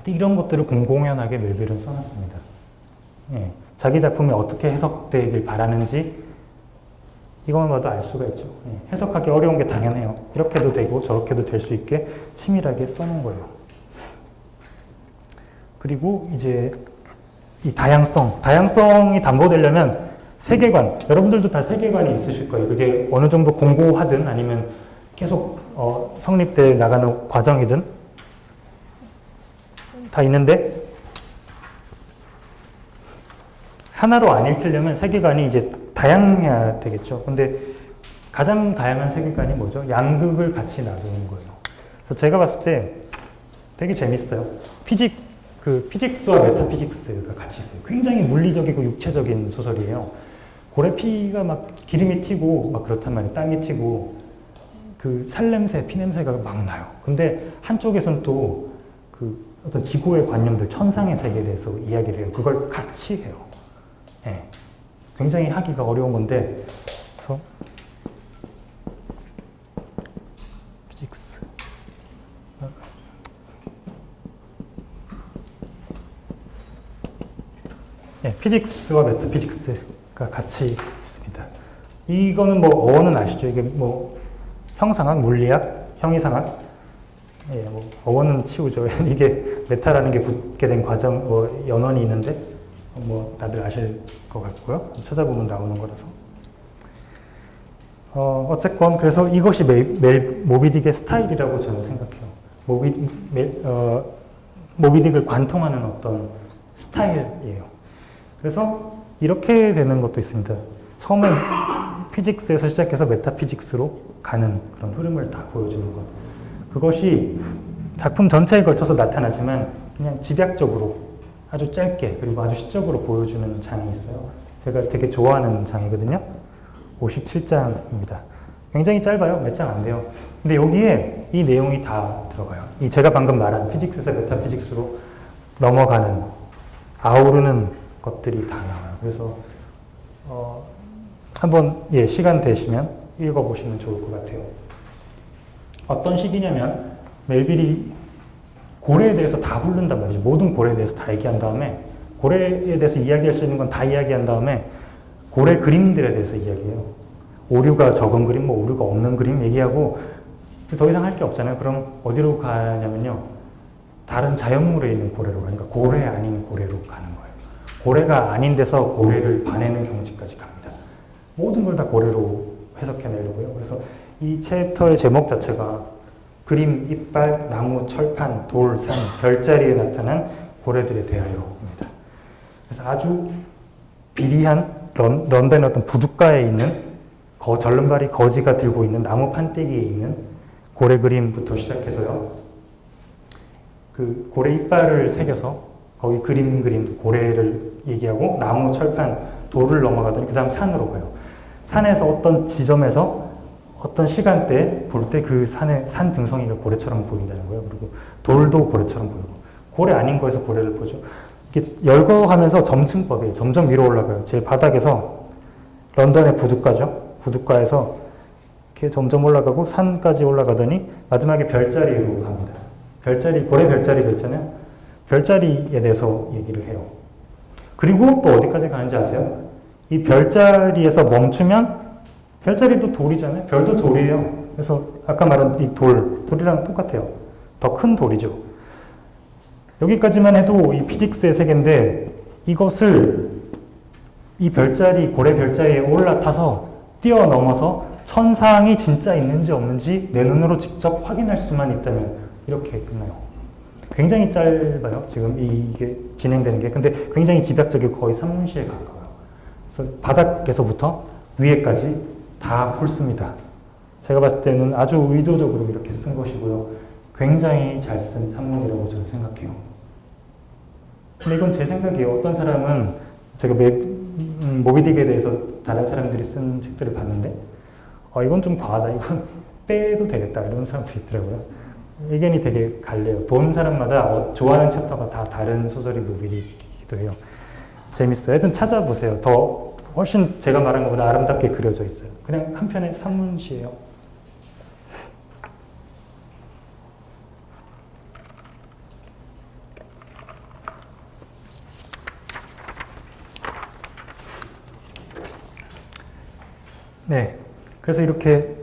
이런 것들을 공공연하게 웰빌은 써놨습니다. 예. 자기 작품이 어떻게 해석되길 바라는지 이것만 봐도 알 수가 있죠. 예. 해석하기 어려운 게 당연해요. 이렇게도 되고 저렇게도 될 수 있게 치밀하게 써놓은 거예요. 그리고 이제 이 다양성이 담보되려면 세계관, 여러분들도 다 세계관이 있으실 거예요. 그게 어느 정도 공고하든 아니면 계속 성립돼 나가는 과정이든 다 있는데 하나로 안 읽히려면 세계관이 이제 다양해야 되겠죠. 근데 가장 다양한 세계관이 뭐죠? 양극을 같이 놔두는 거예요. 그래서 제가 봤을 때 되게 재밌어요. 피직스와 메타피직스가 같이 있어요. 굉장히 물리적이고 육체적인 소설이에요. 고래피가 막 기름이 튀고 막 그렇단 말이에요. 땀이 튀고 그 살냄새, 피냄새가 막 나요. 근데 한쪽에서는 또 어떤 지구의 관념들, 천상의 세계에 대해서 이야기를 해요. 그걸 같이 해요. 예. 굉장히 하기가 어려운 건데, 그래서 피직스. 피직스와 메타피직스가 같이 있습니다. 이거는 뭐 어원은 아시죠? 이게 뭐 형상학, 물리학, 형이상학. 예, 뭐 어원은 치우죠. 이게 메타라는 게 붙게 된 과정, 뭐 연원이 있는데 뭐 다들 아실 것 같고요. 찾아보면 나오는 거라서. 어쨌건 그래서 이것이 모비딕의 스타일이라고 저는 생각해요. 모비딕을 관통하는 어떤 스타일이에요. 그래서 이렇게 되는 것도 있습니다. 처음엔 피직스에서 시작해서 메타피직스로 가는 그런 흐름을 다 보여주는 것. 그것이 작품 전체에 걸쳐서 나타나지만 그냥 집약적으로 아주 짧게 그리고 아주 시적으로 보여주는 장이 있어요. 제가 되게 좋아하는 장이거든요. 57장입니다. 굉장히 짧아요. 몇 장 안 돼요. 근데 여기에 이 내용이 다 들어가요. 이 제가 방금 말한 피직스에서 메타피직스로 넘어가는, 아우르는 것들이 다 나와요. 그래서 한번 시간 되시면 읽어보시면 좋을 것 같아요. 어떤 식이냐면 멜빌이 고래에 대해서 다 부른단 말이죠. 모든 고래에 대해서 다 얘기한 다음에, 고래에 대해서 이야기할 수 있는 건 다 이야기한 다음에 고래 그림들에 대해서 이야기해요. 오류가 적은 그림, 뭐 오류가 없는 그림 얘기하고 더 이상 할 게 없잖아요. 그럼 어디로 가냐면요. 다른 자연물에 있는 고래로 가니까 고래 아닌 고래로 가는 거예요. 고래가 아닌 데서 고래를 봐내는 경지까지 갑니다. 모든 걸 다 고래로 해석해내려고요. 그래서 이 챕터의 제목 자체가 그림, 이빨, 나무, 철판, 돌, 산, 별자리에 나타난 고래들에 대하여입니다. 그래서 아주 비리한 런던의 어떤 부둣가에 있는 절름발이 거지가 들고 있는 나무 판때기에 있는 고래 그림부터 시작해서요. 그 고래 이빨을 새겨서 거기 그림 고래를 얘기하고 나무, 철판, 돌을 넘어가더니 그 다음 산으로 가요. 산에서 어떤 지점에서 어떤 시간대에 볼 때 그 산 등성이가 고래처럼 보인다는 거예요. 그리고 돌도 고래처럼 보이고, 고래 아닌 거에서 고래를 보죠. 이게 열거하면서 점층법이에요. 점점 위로 올라가요. 제일 바닥에서 런던의 부둣가죠. 부둣가에서 이렇게 점점 올라가고 산까지 올라가더니 마지막에 별자리로 갑니다. 고래 별자리가 있잖아요. 별자리에 대해서 얘기를 해요. 그리고 또 어디까지 가는지 아세요? 이 별자리에서 멈추면 별자리도 돌이잖아요. 별도 돌이에요. 그래서 아까 말한 이 돌이랑 똑같아요. 더 큰 돌이죠. 여기까지만 해도 이 피직스의 세계인데 이것을 이 별자리, 고래 별자리에 올라타서 뛰어넘어서 천상이 진짜 있는지 없는지 내 눈으로 직접 확인할 수만 있다면 이렇게 끝나요. 굉장히 짧아요. 지금 이게 진행되는 게. 근데 굉장히 집약적이고 거의 산문시에 가까워요. 그래서 바닥에서부터 위에까지 다 훑습니다. 제가 봤을 때는 아주 의도적으로 이렇게 쓴 것이고요. 굉장히 잘 쓴 산문이라고 저는 생각해요. 근데 이건 제 생각이에요. 어떤 사람은 제가 모비딕에 대해서 다른 사람들이 쓴 책들을 봤는데 이건 좀 과하다. 이건 빼도 되겠다. 이런 사람도 있더라고요. 의견이 되게 갈려요. 본 사람마다 좋아하는 챕터가 다 다른 소설이 모비딕이기도 해요. 재밌어요. 하여튼 찾아보세요. 훨씬 제가 말한 것보다 아름답게 그려져 있어요. 그냥 한 편의 산문시예요. 네. 그래서 이렇게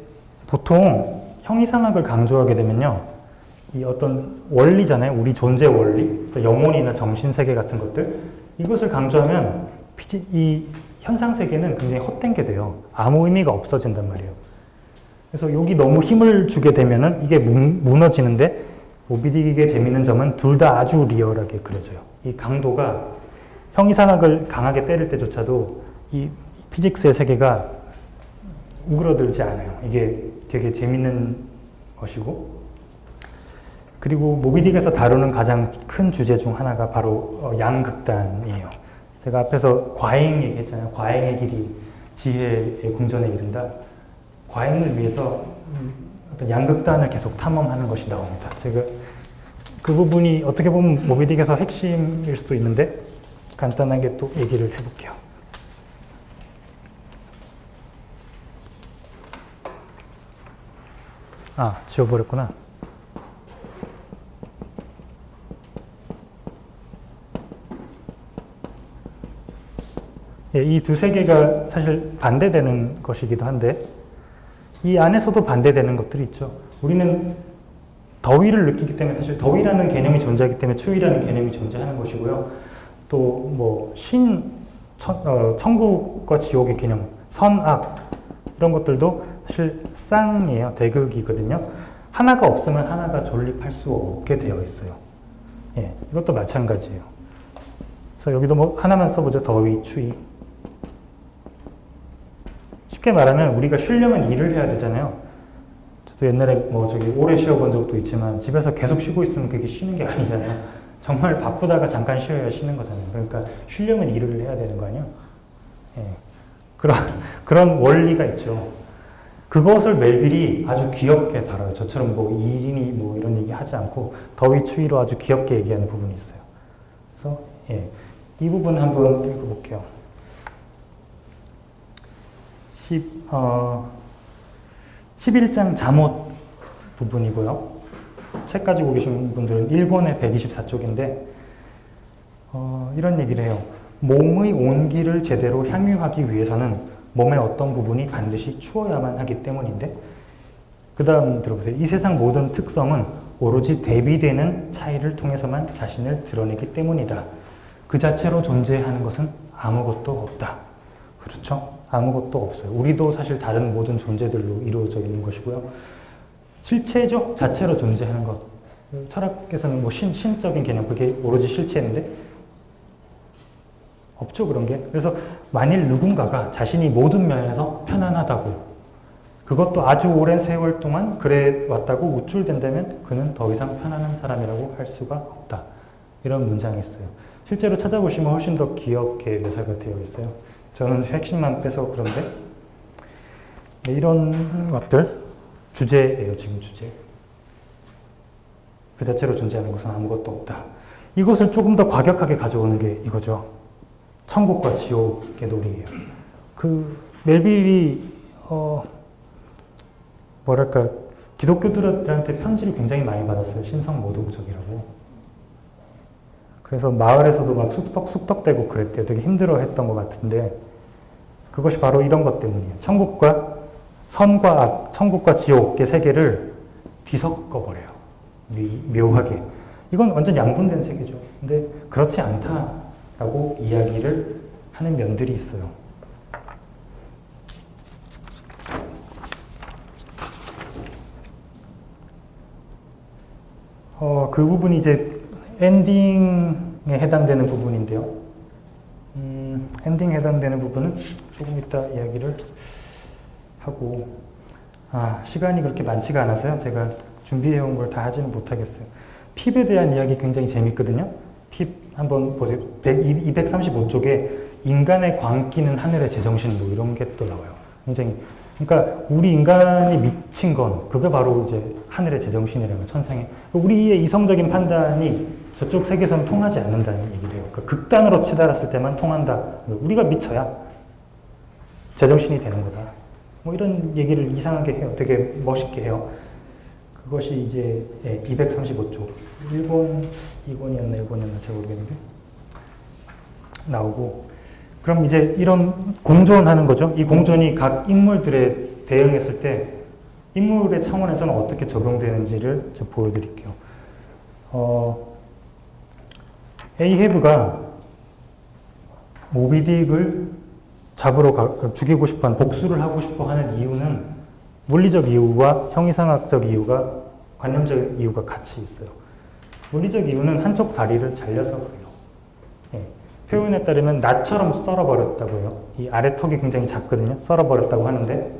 보통 형이상학을 강조하게 되면요. 이 어떤 원리잖아요. 우리 존재 원리, 영혼이나 정신세계 같은 것들. 이것을 강조하면 이 현상세계는 굉장히 헛된 게 돼요. 아무 의미가 없어진단 말이에요. 그래서 여기 너무 힘을 주게 되면은 이게 무너지는데 모비딕의 재밌는 점은 둘 다 아주 리얼하게 그려져요. 이 강도가 형이상학을 강하게 때릴 때조차도 이 피직스의 세계가 우그러들지 않아요. 이게 되게 재밌는 것이고, 그리고 모비딕에서 다루는 가장 큰 주제 중 하나가 바로 양극단이에요. 제가 앞에서 과잉 얘기했잖아요. 과잉의 길이 지혜의 궁전에 이른다. 과잉을 위해서 어떤 양극단을 계속 탐험하는 것이 나옵니다. 제가 그 부분이 어떻게 보면 모비딕에서 핵심일 수도 있는데 간단하게 또 얘기를 해볼게요. 지워버렸구나. 예, 이 두세 개가 사실 반대되는 것이기도 한데 이 안에서도 반대되는 것들이 있죠. 우리는 더위를 느끼기 때문에 사실 더위라는 개념이 존재하기 때문에 추위라는 개념이 존재하는 것이고요. 또 뭐 천국과 지옥의 개념, 선악 이런 것들도 사실 쌍이에요. 대극이거든요. 하나가 없으면 하나가 존립할 수 없게 되어 있어요. 예, 이것도 마찬가지예요. 그래서 여기도 뭐 하나만 써보죠. 더위, 추위. 쉽게 말하면 우리가 쉬려면 일을 해야 되잖아요. 저도 옛날에 뭐 저기 오래 쉬어본 적도 있지만 집에서 계속 쉬고 있으면 그게 쉬는 게 아니잖아요. 정말 바쁘다가 잠깐 쉬어야 쉬는 거잖아요. 그러니까 쉬려면 일을 해야 되는 거 아니에요? 예. 그런 원리가 있죠. 그것을 멜빌이 아주 귀엽게 다뤄요. 저처럼 뭐 일이니 뭐 이런 얘기 하지 않고 더위 추위로 아주 귀엽게 얘기하는 부분이 있어요. 그래서 예. 이 부분 한번 읽어볼게요. 11장 잠옷 부분이고요. 책 가지고 계신 분들은 1권의 124쪽인데 이런 얘기를 해요. 몸의 온기를 제대로 향유하기 위해서는 몸의 어떤 부분이 반드시 추워야만 하기 때문인데 그 다음 들어보세요. 이 세상 모든 특성은 오로지 대비되는 차이를 통해서만 자신을 드러내기 때문이다. 그 자체로 존재하는 것은 아무것도 없다. 그렇죠? 아무것도 없어요. 우리도 사실 다른 모든 존재들로 이루어져 있는 것이고요. 실체죠? 자체로 존재하는 것. 철학에서는 뭐 신적인 개념, 그게 오로지 실체인데 없죠, 그런 게. 그래서 만일 누군가가 자신이 모든 면에서 편안하다고, 그것도 아주 오랜 세월 동안 그래 왔다고 우쭐댄다면 그는 더 이상 편안한 사람이라고 할 수가 없다. 이런 문장이 있어요. 실제로 찾아보시면 훨씬 더 귀엽게 묘사가 되어 있어요. 저는 핵심만 빼서 그런데 네, 이런 것들 주제예요. 지금 주제. 그 자체로 존재하는 것은 아무것도 없다. 이것을 조금 더 과격하게 가져오는 게 이거죠. 천국과 지옥의 놀이예요. 그 멜빌이 뭐랄까 기독교들한테 편지를 굉장히 많이 받았어요. 신성모독적이라고. 그래서 마을에서도 막 쑥덕쑥덕대고 그랬대요. 되게 힘들어했던 것 같은데 그것이 바로 이런 것 때문이에요. 천국과 선과 악, 천국과 지옥의 세계를 뒤섞어버려요. 묘하게. 이건 완전 양분된 세계죠. 근데 그렇지 않다라고 이야기를 하는 면들이 있어요. 그 부분이 이제 엔딩에 해당되는 부분인데요. 엔딩에 해당되는 부분은 조금 이따 이야기를 하고, 시간이 그렇게 많지가 않아서요. 제가 준비해온 걸 다 하지는 못하겠어요. 핍에 대한 이야기 굉장히 재밌거든요. 핍 한번 보세요. 235쪽에 인간의 광기는 하늘의 제정신 뭐 이런 게 또 나와요. 굉장히. 그러니까 우리 인간이 미친 건 그게 바로 이제 하늘의 제정신이라는 거예요. 천상에. 우리의 이성적인 판단이 저쪽 세계에서는 통하지 않는다는 얘기를 해요. 그러니까 극단으로 치달았을 때만 통한다. 우리가 미쳐야 제정신이 되는 거다. 뭐 이런 얘기를 이상하게 해요. 되게 멋있게 해요. 그것이 이제 235쪽. 1권, 2권이었나 1권이었나 제가 모르겠는데 나오고 그럼 이제 이런 공존하는 거죠. 이 공존이 각 인물들에 대응했을 때 인물의 차원에서는 어떻게 적용되는지를 제가 보여드릴게요. 에이헤브가 모비딕을 죽이고 싶어 복수를 하고 싶어 하는 이유는 물리적 이유와 형이상학적 이유가, 관념적 이유가 같이 있어요. 물리적 이유는 한쪽 다리를 잘려서 그래요. 예. 표현에 따르면 나처럼 썰어버렸다고 해요. 이 아래 턱이 굉장히 작거든요. 썰어버렸다고 하는데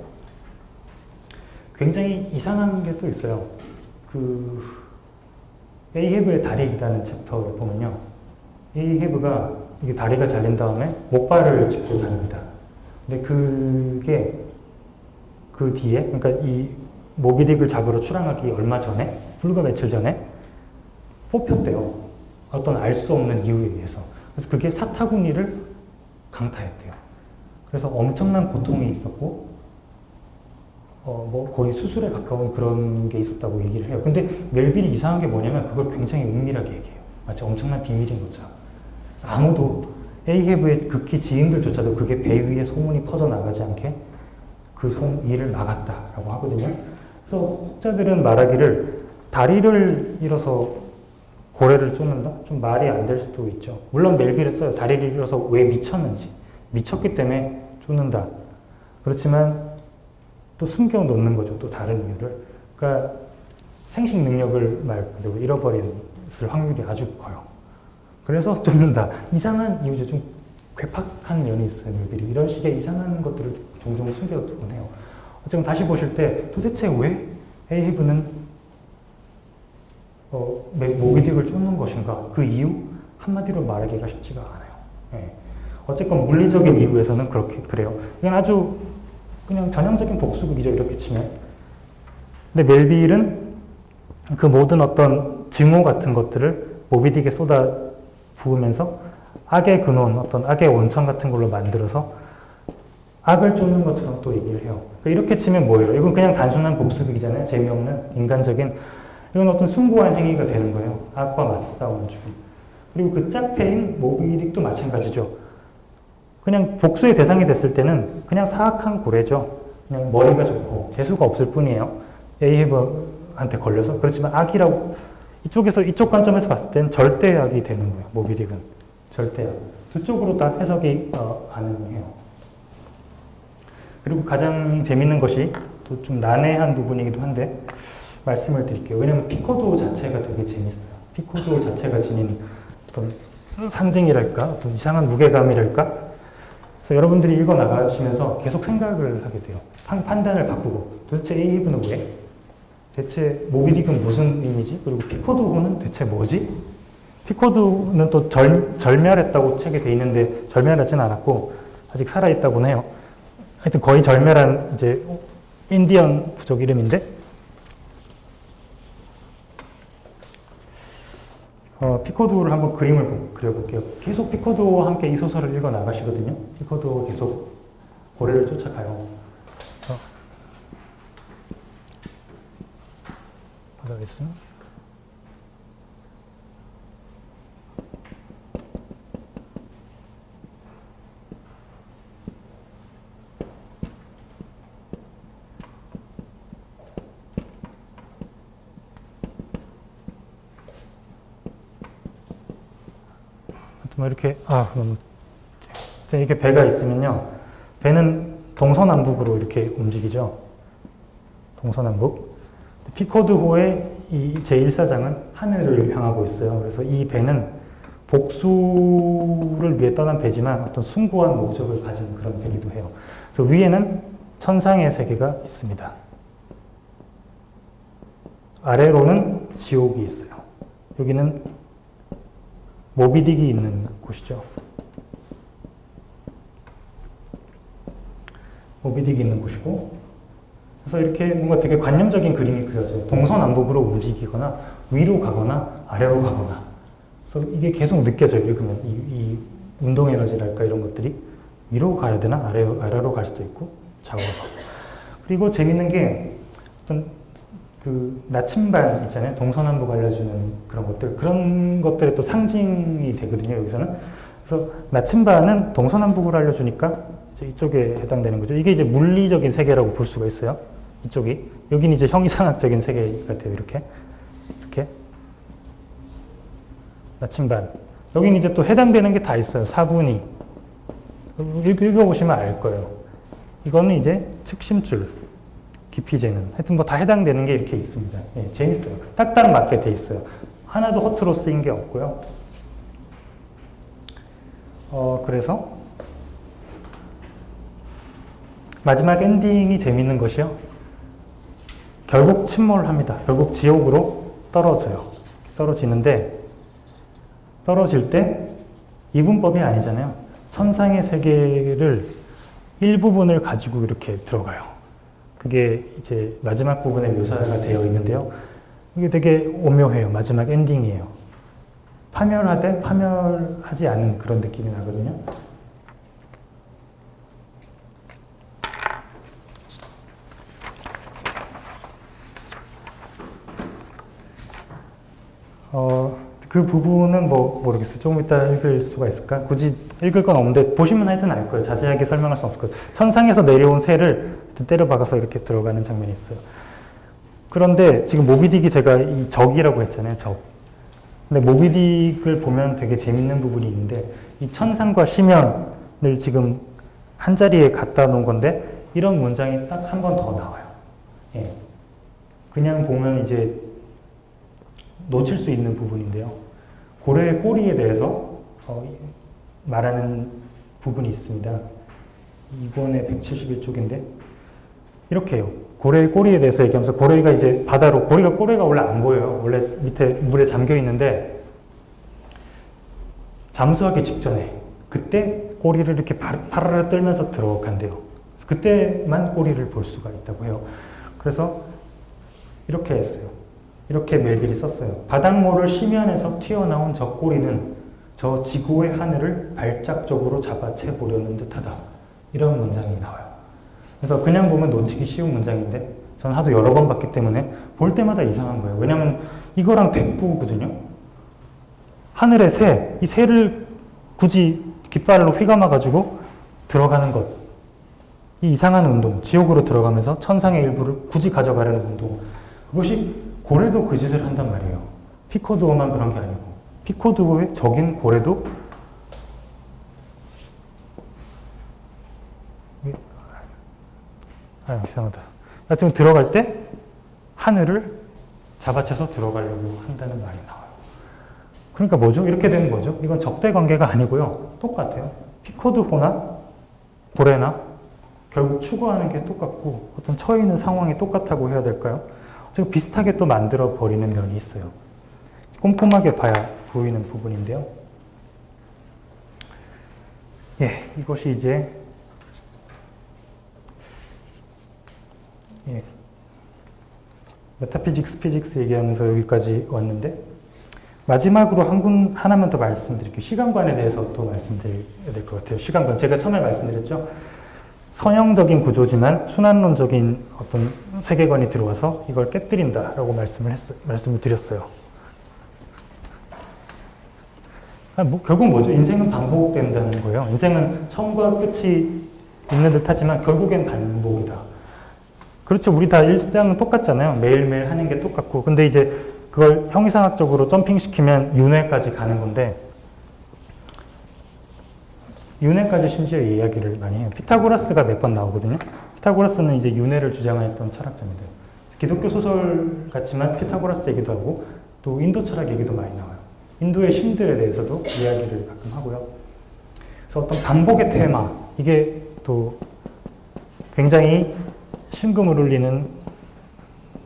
굉장히 이상한 게 또 있어요. 그 에이헤브의 다리라는 챕터에 보면요. 에이헤브가 이게 다리가 잘린 다음에 목발을 짚고 다닙니다. 근데 그게 그 뒤에, 그러니까 이 모비딕을 잡으러 출항하기 얼마 전에, 불과 며칠 전에 뽑혔대요. 어떤 알 수 없는 이유에 의해서. 그래서 그게 사타구니를 강타했대요. 그래서 엄청난 고통이 있었고, 뭐 거의 수술에 가까운 그런 게 있었다고 얘기를 해요. 근데 멜빌이 이상한 게 뭐냐면 그걸 굉장히 은밀하게 얘기해요. 마치 엄청난 비밀인 것처럼. 아무도 에이헤브의 극히 지인들조차도 그게 배 위에 소문이 퍼져나가지 않게 그 일을 막았다라고 하거든요. 그래서 혹자들은 말하기를 다리를 잃어서 고래를 쫓는다? 좀 말이 안 될 수도 있죠. 물론 멜빌을 써요. 다리를 잃어서 왜 미쳤는지. 미쳤기 때문에 쫓는다. 그렇지만 또 숨겨놓는 거죠. 또 다른 이유를. 그러니까 생식 능력을 말 그대로 잃어버릴 확률이 아주 커요. 그래서 쫓는다. 이상한 이유죠. 좀 괴팍한 면이 있어요. 멜빌이. 이런 식의 이상한 것들을 종종 숨겨두곤 해요. 어쨌든 다시 보실 때 도대체 왜 에이헤브는 모비딕을 쫓는 것인가? 그 이유? 한마디로 말하기가 쉽지가 않아요. 예. 어쨌건 물리적인 이유에서는 그래요. 이건 아주 그냥 전형적인 복수극이죠. 이렇게 치면. 근데 멜빌은 그 모든 어떤 증오 같은 것들을 모비딕에 쏟아 부으면서 악의 근원, 어떤 악의 원천 같은 걸로 만들어서 악을 쫓는 것처럼 또 얘기를 해요. 그러니까 이렇게 치면 뭐예요? 이건 그냥 단순한 복수극이잖아요. 재미없는 인간적인. 이건 어떤 숭고한 행위가 되는 거예요. 악과 맞서 싸우는 죽음. 그리고 그 짝패인 모비딕도 마찬가지죠. 그냥 복수의 대상이 됐을 때는 그냥 사악한 고래죠. 그냥 머리가 좋고 재수가 없을 뿐이에요. 에이헤브한테 걸려서. 그렇지만 악이라고 이쪽 관점에서 봤을 땐 절대악이 되는 거예요. 모비딕은. 절대악. 두 쪽으로 다 해석이 가능해요. 그리고 가장 재밌는 것이 또 좀 난해한 부분이기도 한데 말씀을 드릴게요. 왜냐면 피코도 자체가 되게 재밌어요. 피코도 자체가 지닌 어떤 상징이랄까? 어떤 이상한 무게감이랄까? 그래서 여러분들이 읽어 나가시면서 계속 생각을 하게 돼요. 판단을 바꾸고 도대체 에이헤브는 왜? 대체 모비딕은 무슨 의미지? 그리고 피코도는 대체 뭐지? 피코도는 또 절멸했다고 책에 돼 있는데 절멸하진 않았고 아직 살아있다고는 해요. 하여튼 거의 절멸한 이제 인디언 부족 이름인데 피코도를 한번 그림을 그려볼게요. 계속 피코도와 함께 이 소설을 읽어 나가시거든요. 피코도가 계속 고래를 쫓아가요. 받아겠습니다. 뭐 이렇게 너무 이렇게 배가 있으면요, 배는 동서남북으로 이렇게 움직이죠. 동서남북. 피코드호의 이 제1사장은 하늘을 향하고 있어요. 그래서 이 배는 복수를 위해 떠난 배지만 어떤 숭고한 목적을 가진 그런 배기도 해요. 그래서 위에는 천상의 세계가 있습니다. 아래로는 지옥이 있어요. 여기는 모비딕이 있는 곳이죠. 모비딕이 있는 곳이고, 그래서 이렇게 뭔가 되게 관념적인 그림이 그려져요. 동서남북으로 움직이거나 위로 가거나 아래로 가거나. 그래서 이게 계속 느껴져요. 읽으면 이 운동 에너지랄까 이런 것들이 위로 가야 되나 아래로 갈 수도 있고 좌우로 가고. 그리고 재밌는 게 어떤 그 나침반 있잖아요. 동서남북 알려주는 그런 것들의 또 상징이 되거든요. 여기서는. 그래서 나침반은 동서남북을 알려주니까 이제 이쪽에 해당되는 거죠. 이게 이제 물리적인 세계라고 볼 수가 있어요. 이쪽이. 여기는 이제 형이상학적인 세계가 돼요. 이렇게. 나침반. 여기는 이제 또 해당되는 게 다 있어요. 사분위. 읽어보시면 알 거예요. 이거는 이제 측심줄. 깊이 재는. 하여튼 뭐 다 해당되는 게 이렇게 있습니다. 예, 재밌어요. 딱딱 맞게 돼 있어요. 하나도 허투루 쓰인 게 없고요. 그래서 마지막 엔딩이 재밌는 것이요. 결국 침몰합니다. 결국 지옥으로 떨어져요. 떨어지는데 떨어질 때 이분법이 아니잖아요. 천상의 세계를 일부분을 가지고 이렇게 들어가요. 그게 이제 마지막 부분에 묘사가 되어 있는데요. 이게 되게 오묘해요. 마지막 엔딩이에요. 파멸하되 파멸하지 않은 그런 느낌이 나거든요. 그 부분은 뭐 모르겠어요. 조금 이따 읽을 수가 있을까? 굳이 읽을 건 없는데 보시면 하여튼 알 거예요. 자세하게 설명할 수 없을 거예요. 천상에서 내려온 새를 때려 박아서 이렇게 들어가는 장면이 있어요. 그런데 지금 모비딕이 제가 이 적이라고 했잖아요. 적. 근데 모비딕을 보면 되게 재밌는 부분이 있는데 이 천상과 심연을 지금 한 자리에 갖다 놓은 건데 이런 문장이 딱 한 번 더 나와요. 예. 그냥 보면 이제 놓칠 수 있는 부분인데요. 고래의 꼬리에 대해서 말하는 부분이 있습니다. 이번에 171쪽인데 이렇게 해요. 고래의 꼬리에 대해서 얘기하면서 고래가 이제 바다로 고래가 원래 안 보여요. 원래 밑에 물에 잠겨 있는데 잠수하기 직전에 그때 꼬리를 이렇게 파르르 떨면서 들어간대요. 그때만 꼬리를 볼 수가 있다고 해요. 그래서 이렇게 했어요. 이렇게 멜길이 썼어요. 바닷물을 심연에서 튀어나온 저 꼬리는 저 지구의 하늘을 발작적으로 잡아채 보려는 듯하다. 이런 문장이 나와요. 그래서 그냥 보면 놓치기 쉬운 문장인데 저는 하도 여러 번 봤기 때문에 볼 때마다 이상한 거예요. 왜냐하면 이거랑 대꾸거든요. 하늘의 새, 이 새를 굳이 깃발로 휘감아가지고 들어가는 것. 이 이상한 운동, 지옥으로 들어가면서 천상의 일부를 굳이 가져가려는 운동. 그것이 고래도 그 짓을 한단 말이에요. 피코두어만 그런 게 아니고. 피코두어의 적인 고래도 이상하다. 하여튼 들어갈 때 하늘을 잡아채서 들어가려고 한다는 말이 나와요. 그러니까 뭐죠? 이렇게 되는 거죠. 이건 적대 관계가 아니고요. 똑같아요. 피코두어나 고래나 결국 추구하는 게 똑같고 어떤 처해 있는 상황이 똑같다고 해야 될까요? 지금 비슷하게 또 만들어 버리는 면이 있어요. 꼼꼼하게 봐야 보이는 부분인데요. 예, 이것이 이제 메타피직스, 피직스 얘기하면서 여기까지 왔는데 마지막으로 하나만 더 말씀드릴게요. 시간관에 대해서 또 말씀드려야 될 것 같아요. 시간관, 제가 처음에 말씀드렸죠. 선형적인 구조지만 순환론적인 어떤 세계관이 들어와서 이걸 깨뜨린다라고 말씀을 드렸어요. 결국 뭐죠? 인생은 반복된다는 거예요. 인생은 처음과 끝이 있는 듯 하지만 결국엔 반복이다. 그렇죠. 우리 다 일상은 똑같잖아요. 매일매일 하는 게 똑같고. 근데 이제 그걸 형이상학적으로 점핑시키면 윤회까지 가는 건데 윤회까지 심지어 이야기를 많이 해요. 피타고라스가 몇 번 나오거든요. 피타고라스는 이제 윤회를 주장했던 철학자입니다. 기독교 소설 같지만 피타고라스 얘기도 하고 또 인도 철학 얘기도 많이 나와요. 인도의 신들에 대해서도 이야기를 가끔 하고요. 그래서 어떤 반복의 테마, 이게 또 굉장히 심금을 울리는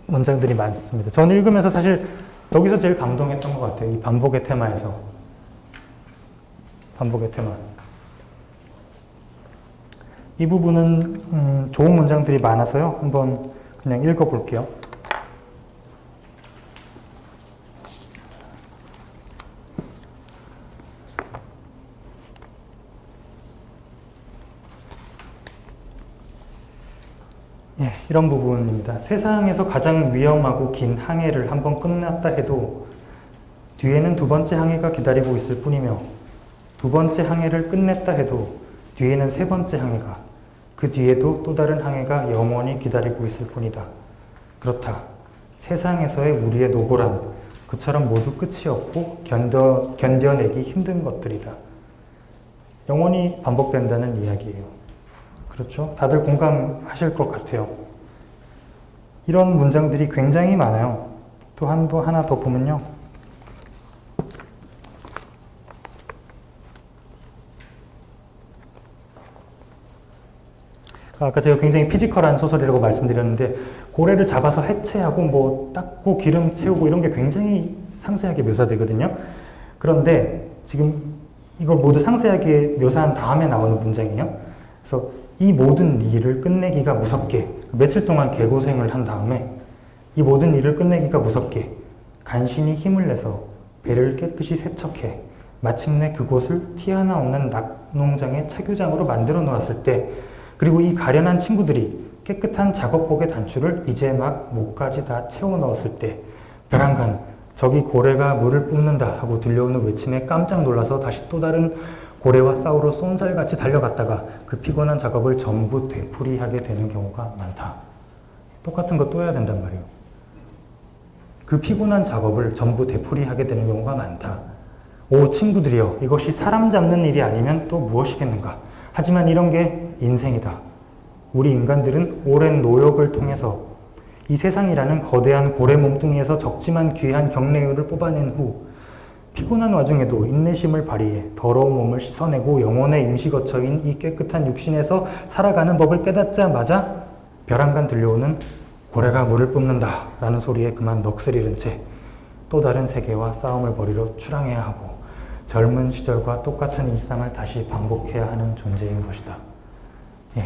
문장들이 많습니다. 저는 읽으면서 사실 여기서 제일 감동했던 것 같아요. 이 반복의 테마에서. 반복의 테마. 이 부분은 좋은 문장들이 많아서요. 한번 그냥 읽어볼게요. 예, 이런 부분입니다. 세상에서 가장 위험하고 긴 항해를 한번 끝났다 해도 뒤에는 두 번째 항해가 기다리고 있을 뿐이며 두 번째 항해를 끝냈다 해도 뒤에는 세 번째 항해가 그 뒤에도 또 다른 항해가 영원히 기다리고 있을 뿐이다. 그렇다. 세상에서의 우리의 노고란 그처럼 모두 끝이 없고 견뎌내기 힘든 것들이다. 영원히 반복된다는 이야기예요. 그렇죠? 다들 공감하실 것 같아요. 이런 문장들이 굉장히 많아요. 또 하나 더 보면요. 아까 제가 굉장히 피지컬한 소설이라고 말씀드렸는데 고래를 잡아서 해체하고 뭐 닦고 기름 채우고 이런 게 굉장히 상세하게 묘사되거든요. 그런데 지금 이걸 모두 상세하게 묘사한 다음에 나오는 문장이에요. 그래서 이 모든 일을 끝내기가 무섭게 며칠 동안 개고생을 한 다음에 이 모든 일을 끝내기가 무섭게 간신히 힘을 내서 배를 깨끗이 세척해 마침내 그곳을 티 하나 없는 낙농장의 차교장으로 만들어 놓았을 때 그리고 이 가련한 친구들이 깨끗한 작업복의 단추를 이제 막 목까지 다 채워 넣었을 때 벼랑간 저기 고래가 물을 뿜는다 하고 들려오는 외침에 깜짝 놀라서 다시 또 다른 고래와 싸우러 쏜살같이 달려갔다가 그 피곤한 작업을 전부 되풀이하게 되는 경우가 많다. 똑같은 거 또 해야 된단 말이에요. 그 피곤한 작업을 전부 되풀이하게 되는 경우가 많다. 오 친구들이여, 이것이 사람 잡는 일이 아니면 또 무엇이겠는가. 하지만 이런 게 인생이다. 우리 인간들은 오랜 노력을 통해서 이 세상이라는 거대한 고래 몸뚱이에서 적지만 귀한 경례율을 뽑아낸 후 피곤한 와중에도 인내심을 발휘해 더러운 몸을 씻어내고 영혼의 임시거처인 이 깨끗한 육신에서 살아가는 법을 깨닫자마자 벼랑간 들려오는 고래가 물을 뿜는다 라는 소리에 그만 넋을 잃은 채 또 다른 세계와 싸움을 벌이러 출항해야 하고 젊은 시절과 똑같은 일상을 다시 반복해야 하는 존재인 것이다. 예,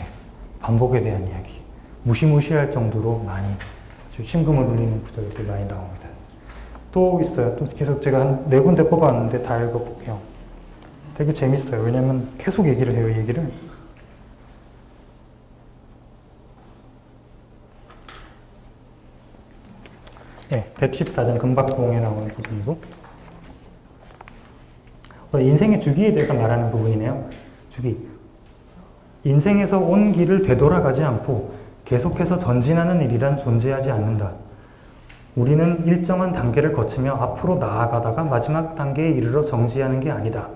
반복에 대한 이야기. 무시무시할 정도로 많이 아주 심금을 울리는 구절들이 많이 나옵니다. 또 있어요. 또 계속 제가 한 4군데 뽑아왔는데 다 읽어볼게요. 되게 재밌어요. 왜냐면 계속 얘기를 해요, 이 얘기를. 네, 114장 금박봉에 나오는 부분이고 인생의 주기에 대해서 말하는 부분이네요. 주기. 인생에서 온 길을 되돌아가지 않고 계속해서 전진하는 일이란 존재하지 않는다. 우리는 일정한 단계를 거치며 앞으로 나아가다가 마지막 단계에 이르러 정지하는 게 아니다.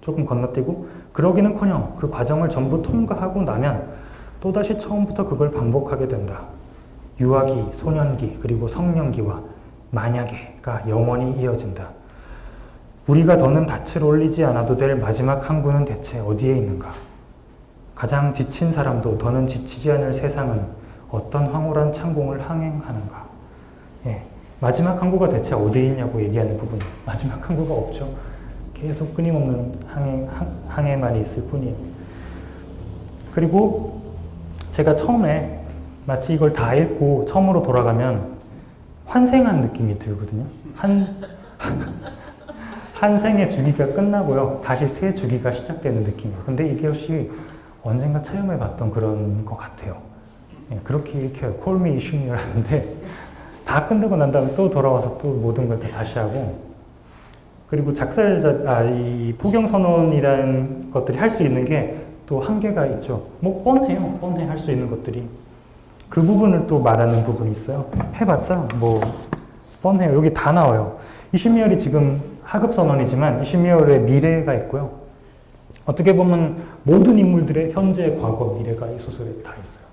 조금 건너뛰고 그러기는커녕 그 과정을 전부 통과하고 나면 또다시 처음부터 그걸 반복하게 된다. 유아기, 소년기, 그리고 성년기와 만약에가 영원히 이어진다. 우리가 더는 닻을 올리지 않아도 될 마지막 항구는 대체 어디에 있는가? 가장 지친 사람도 더는 지치지 않을 세상은 어떤 황홀한 창공을 항행하는가? 예, 마지막 항구가 대체 어디에 있냐고 얘기하는 부분이에요. 마지막 항구가 없죠. 계속 끊임없는 항해만 있을 뿐이에요. 그리고 제가 처음에 마치 이걸 다 읽고 처음으로 돌아가면 환생한 느낌이 들거든요. 한 생의 주기가 끝나고요. 다시 새 주기가 시작되는 느낌이에요. 근데 이것이 언젠가 체험해봤던 그런 것 같아요. 예, 그렇게 읽혀요. Call me Ishmael 하는데 다 끝나고 난 다음에 또 돌아와서 또 모든 걸 다 다시 하고 그리고 이 포경선언이라는 것들이 할 수 있는 게 또 한계가 있죠. 뭐 뻔해 할 수 있는 것들이. 그 부분을 또 말하는 부분이 있어요. 해봤자 뭐 뻔해요. 여기 다 나와요. 이시미얼이 지금 하급선언이지만 이시미얼의 미래가 있고요. 어떻게 보면 모든 인물들의 현재, 과거, 미래가 이 소설에 다 있어요.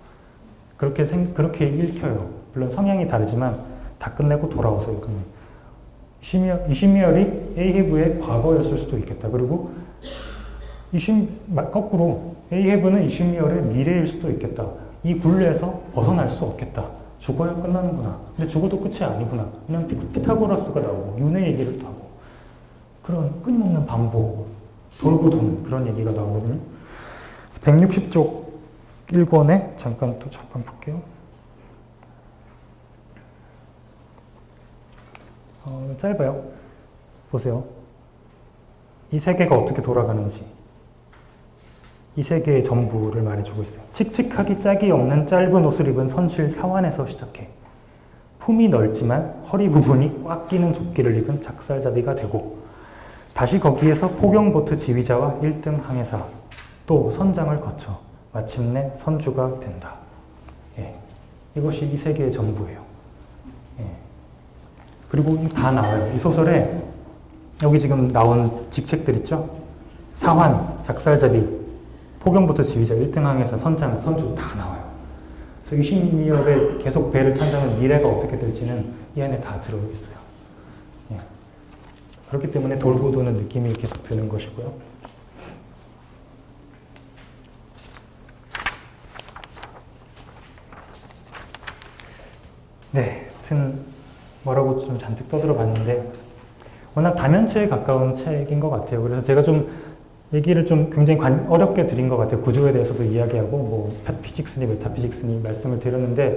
그렇게 읽혀요. 물론 성향이 다르지만 다 끝내고 돌아와서 읽으면. 이시미얼이 에이헤브의 과거였을 수도 있겠다. 그리고 거꾸로 에이헤브는 이시미얼의 미래일 수도 있겠다. 이 굴레에서 벗어날 수 없겠다. 죽어야 끝나는구나. 근데 죽어도 끝이 아니구나. 그냥 피타고라스가 나오고 윤회 얘기를 또 하고 그런 끊임없는 반복, 돌고 도는 그런 얘기가 나오거든요. 160쪽 1권에 잠깐 볼게요. 짧아요. 보세요. 이 세계가 어떻게 돌아가는지. 이 세계의 전부를 말해주고 있어요. 칙칙하기 짝이 없는 짧은 옷을 입은 선실 사완에서 시작해 품이 넓지만 허리 부분이 꽉 끼는 조끼를 입은 작살잡이가 되고 다시 거기에서 포경보트 지휘자와 1등 항해사 또 선장을 거쳐 마침내 선주가 된다. 예. 이것이 이 세계의 전부예요. 예. 그리고 다 나와요. 이 소설에 여기 지금 나온 직책들 있죠? 사환, 작살잡이, 포경부터 지휘자, 1등 항해사, 선장, 선주 다 나와요. 그래서 이시미얼에 계속 배를 탄다면 미래가 어떻게 될지는 이 안에 다 들어있어요. 예. 그렇기 때문에 돌고 도는 느낌이 계속 드는 것이고요. 네, 하여튼 뭐라고 좀 잔뜩 떠들어 봤는데 워낙 다면체에 가까운 책인 것 같아요. 그래서 제가 좀 얘기를 좀 굉장히 어렵게 드린 것 같아요. 구조에 대해서도 이야기하고 뭐 피직스니 메타피직스니 말씀을 드렸는데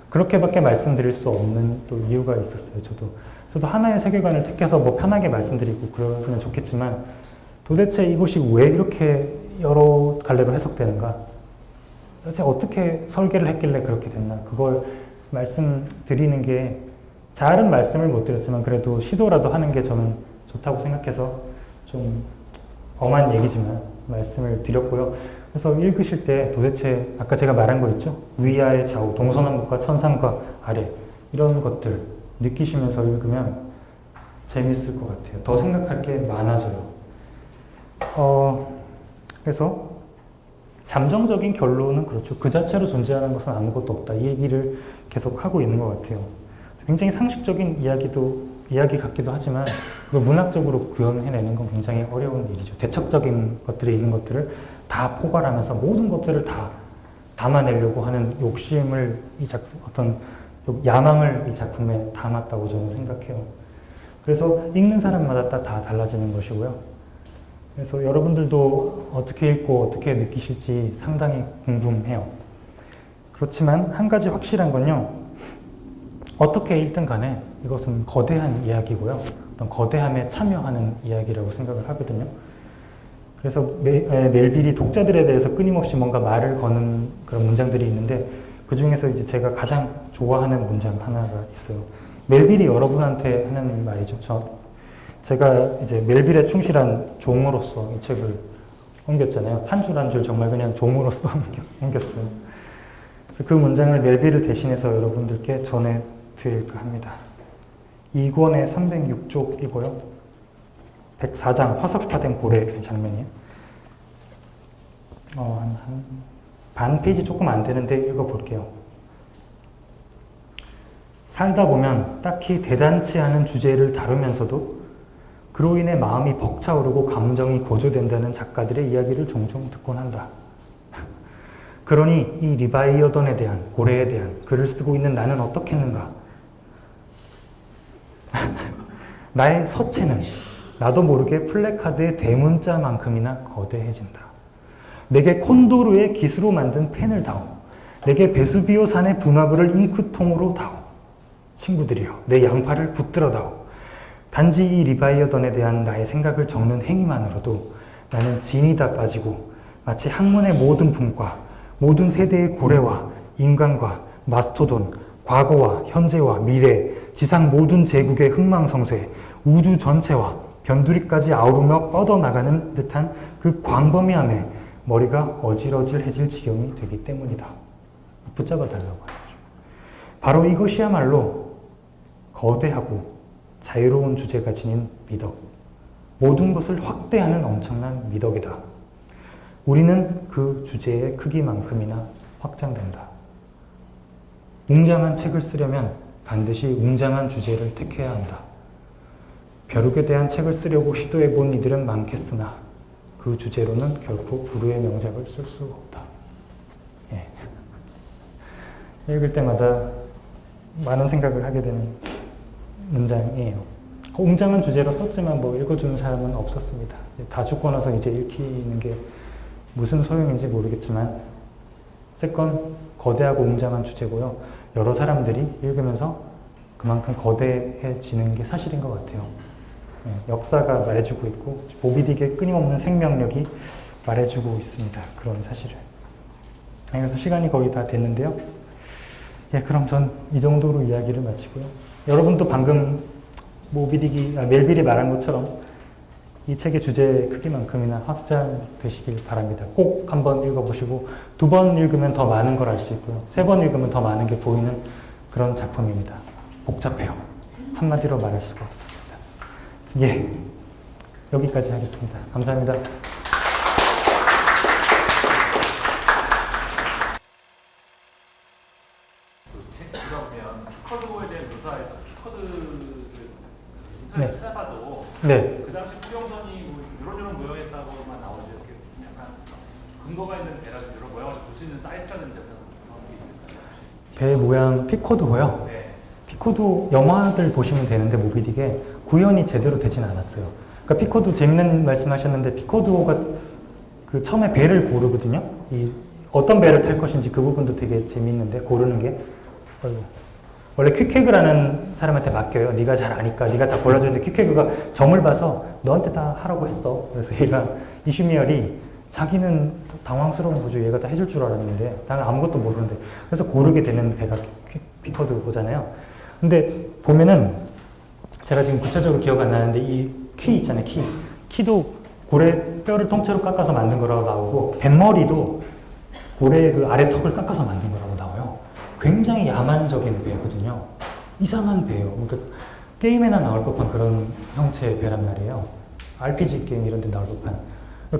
그렇게밖에 말씀드릴 수 없는 또 이유가 있었어요. 저도 하나의 세계관을 택해서 뭐 편하게 말씀드리고 그러면 좋겠지만 도대체 이것이 왜 이렇게 여러 갈래로 해석되는가? 도대체 어떻게 설계를 했길래 그렇게 됐나? 그걸 말씀드리는 게 잘은 말씀을 못 드렸지만 그래도 시도라도 하는 게 저는 좋다고 생각해서 좀 엄한 얘기지만 말씀을 드렸고요. 그래서 읽으실 때 도대체 아까 제가 말한 거 있죠? 위아래 좌우, 동서남북과 천상과 아래 이런 것들 느끼시면서 읽으면 재밌을 것 같아요. 더 생각할 게 많아져요. 그래서 잠정적인 결론은 그렇죠. 그 자체로 존재하는 것은 아무것도 없다. 이 얘기를 계속 하고 있는 것 같아요. 굉장히 상식적인 이야기 같기도 하지만 그걸 문학적으로 구현해내는 건 굉장히 어려운 일이죠. 대척적인 것들이 있는 것들을 다 포괄하면서 모든 것들을 다 담아내려고 하는 욕심을 이 작품, 어떤 야망을 이 작품에 담았다고 저는 생각해요. 그래서 읽는 사람마다 다 달라지는 것이고요. 그래서 여러분들도 어떻게 읽고 어떻게 느끼실지 상당히 궁금해요. 그렇지만 한 가지 확실한 건요. 어떻게 읽든 간에 이것은 거대한 이야기고요. 어떤 거대함에 참여하는 이야기라고 생각을 하거든요. 그래서 멜빌이 독자들에 대해서 끊임없이 뭔가 말을 거는 그런 문장들이 있는데 그 중에서 이제 제가 가장 좋아하는 문장 하나가 있어요. 멜빌이 여러분한테 하는 말이죠. 제가 이제 멜빌에 충실한 종으로서 이 책을 옮겼잖아요. 한 줄 한 줄 정말 그냥 종으로서 옮겼어요. 그래서 그 문장을 멜빌을 대신해서 여러분들께 전해드릴까 합니다. 2권의 306쪽이고요. 104장 화석화된 고래 장면이에요. 반 페이지 조금 안 되는데 읽어볼게요. 살다 보면 딱히 대단치 않은 주제를 다루면서도 그로 인해 마음이 벅차오르고 감정이 고조된다는 작가들의 이야기를 종종 듣곤 한다. 그러니 이 리바이어던에 대한, 고래에 대한 글을 쓰고 있는 나는 어떻겠는가? 나의 서체는 나도 모르게 플래카드의 대문자만큼이나 거대해진다. 내게 콘도르의 기수로 만든 펜을 다오. 내게 베수비오 산의 분화구를 잉크통으로 다오. 친구들이여, 내 양팔을 붙들어 다오. 단지 이 리바이어던에 대한 나의 생각을 적는 행위만으로도 나는 진이 다 빠지고 마치 학문의 모든 분과 모든 세대의 고래와 인간과 마스토돈, 과거와 현재와 미래, 지상 모든 제국의 흥망성쇠, 우주 전체와 변두리까지 아우르며 뻗어나가는 듯한 그 광범위함에 머리가 어질어질해질 지경이 되기 때문이다. 붙잡아 달라고 하죠. 바로 이것이야말로 거대하고 자유로운 주제가 지닌 미덕. 모든 것을 확대하는 엄청난 미덕이다. 우리는 그 주제의 크기만큼이나 확장된다. 웅장한 책을 쓰려면 반드시 웅장한 주제를 택해야 한다. 벼룩에 대한 책을 쓰려고 시도해본 이들은 많겠으나 그 주제로는 결코 불후의 명작을 쓸 수 없다. 예. 읽을 때마다 많은 생각을 하게 되는 문장이에요. 웅장한 주제로 썼지만 뭐 읽어주는 사람은 없었습니다. 다 죽고 나서 이제 읽히는 게 무슨 소용인지 모르겠지만 어쨌건 거대하고 웅장한 주제고요. 여러 사람들이 읽으면서 그만큼 거대해지는 게 사실인 것 같아요. 역사가 말해주고 있고 모비딕의 끊임없는 생명력이 말해주고 있습니다. 그런 사실을. 그래서 시간이 거의 다 됐는데요. 예, 그럼 전 이 정도로 이야기를 마치고요. 여러분도 방금 멜빌이 말한 것처럼 이 책의 주제의 크기만큼이나 확장되시길 바랍니다. 꼭 한번 읽어보시고 2번 읽으면 더 많은 걸 알 수 있고요. 3번 읽으면 더 많은 게 보이는 그런 작품입니다. 복잡해요. 한마디로 말할 수가 없습니다. 예, 여기까지 하겠습니다. 감사합니다. 책 보면 피커드에 대한 묘사에서 피커드를 네. 찾아봐도 네. 그 당시 구경선이 뭐 이런 모양이었다고만 나오지 이렇게 약간 근거가 있는 배라든지 이런 모양을 볼 수 있는 사이트라든지 그런 게 있을까요? 배 모양 피코드고요. 네. 피코드 영화들 보시면 되는데 모비딕에 구현이 제대로 되진 않았어요. 그러니까 피코드 재밌는 말씀하셨는데 피코드가 그 처음에 배를 고르거든요. 이 어떤 배를 탈 것인지 그 부분도 되게 재밌는데 고르는 게 원래 퀵해그라는 사람한테 맡겨요. 네가 잘 아니까 네가 다 골라주는데 퀵해그가 점을 봐서 너한테 다 하라고 했어. 그래서 얘가 이슈미얼이 자기는 당황스러운 거죠. 얘가 다 해줄 줄 알았는데 나는 아무것도 모르는데 그래서 고르게 되는 배가 피코드잖아요. 근데 보면은 제가 지금 구체적으로 기억 안 나는데 이 키 있잖아요. 키도 고래 뼈를 통째로 깎아서 만든 거라고 나오고 뱃머리도 고래의 그 아래 턱을 깎아서 만든 거라고 나와요. 굉장히 야만적인 배거든요. 이상한 배예요. 그러니까 게임에나 나올 법한 그런 형체의 배란 말이에요. RPG 게임 이런 데 나올 법한.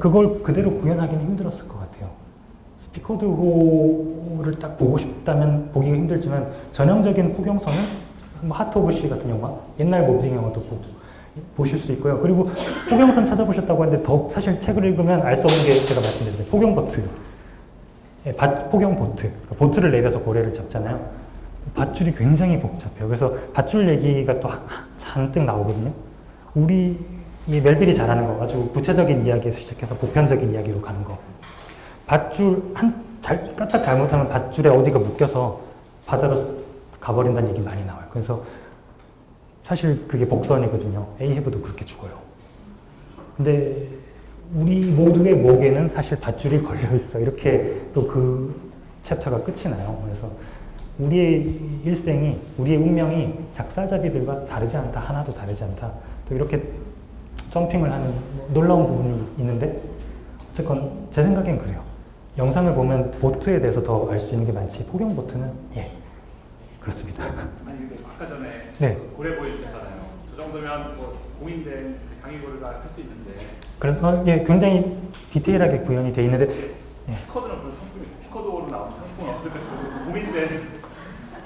그걸 그대로 구현하기는 힘들었을 것 같아요. 피코드 호를 딱 보고 싶다면 보기가 힘들지만 전형적인 포경선은 뭐 하트 오브 시 같은 영화, 옛날 모빙 영화도 보실 수 있고요. 그리고 포경선 찾아보셨다고 하는데 더 사실 책을 읽으면 알 수 없는 게 제가 말씀드렸어요. 포경보트. 포경보트. 그러니까 보트를 내려서 고래를 잡잖아요. 밧줄이 굉장히 복잡해요. 그래서 밧줄 얘기가 또 잔뜩 나오거든요. 우리 이 멜빌이 잘하는 거 아주 구체적인 이야기에서 시작해서 보편적인 이야기로 가는 거. 밧줄 까딱 잘못하면 밧줄에 어디가 묶여서 바다로 가버린다는 얘기 많이 나와요. 그래서 사실 그게 복선이거든요. 에이헤브도 그렇게 죽어요. 근데 우리 모두의 목에는 사실 밧줄이 걸려 있어. 이렇게 또 그 챕터가 끝이 나요. 그래서 우리의 일생이, 우리의 운명이 작사자비들과 다르지 않다. 하나도 다르지 않다. 또 이렇게 점핑을 하는 놀라운 부분이 있는데 어쨌건 제 생각엔 그래요. 영상을 보면 보트에 대해서 더 알 수 있는 게 많지 포경보트는 그렇습니다. 아니 근데 아까 전에 네. 고래 보여주셨잖아요. 저 정도면 뭐 공인된 강의고래가 할 수 있는데 그래서 굉장히 디테일하게 구현이 돼 있는데 피커드는 그런 상품이 피커드로 나온 상품은 없을까 싶어서 공인된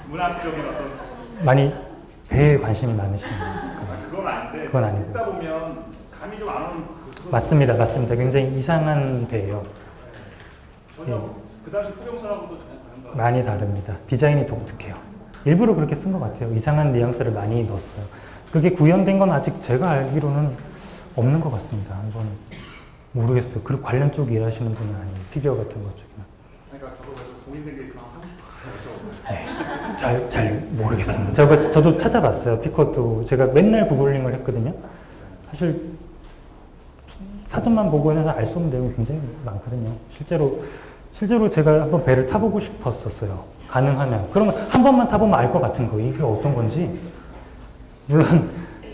문학적인 어떤 많이 배에 관심이 많으신 그건 아닌데 그건 아니고. 듣다 보면 감이 좀 안 오는 그 맞습니다. 굉장히 이상한 배예요. 전혀 그 당시 포경선하고도 전혀 다른 거 같아요. 많이 다릅니다. 디자인이 독특해요. 일부러 그렇게 쓴 것 같아요. 이상한 뉘앙스를 많이 넣었어요. 그게 구현된 건 아직 제가 알기로는 없는 것 같습니다. 이건 모르겠어요. 그 관련 쪽 일하시는 분은 아니에요. 피규어 같은 것 쪽이나. 그러니까 저도 공인된 게 있으면 사고 싶어서요. 잘 모르겠습니다. 저도 찾아봤어요. 피컷도 제가 맨날 구글링을 했거든요. 사실 사전만 보고 해서 알 수 없는 내용이 굉장히 많거든요. 실제로 제가 한번 배를 타보고 싶었었어요. 가능하면. 그러면 한 번만 타보면 알 것 같은 거. 이게 어떤 건지. 물론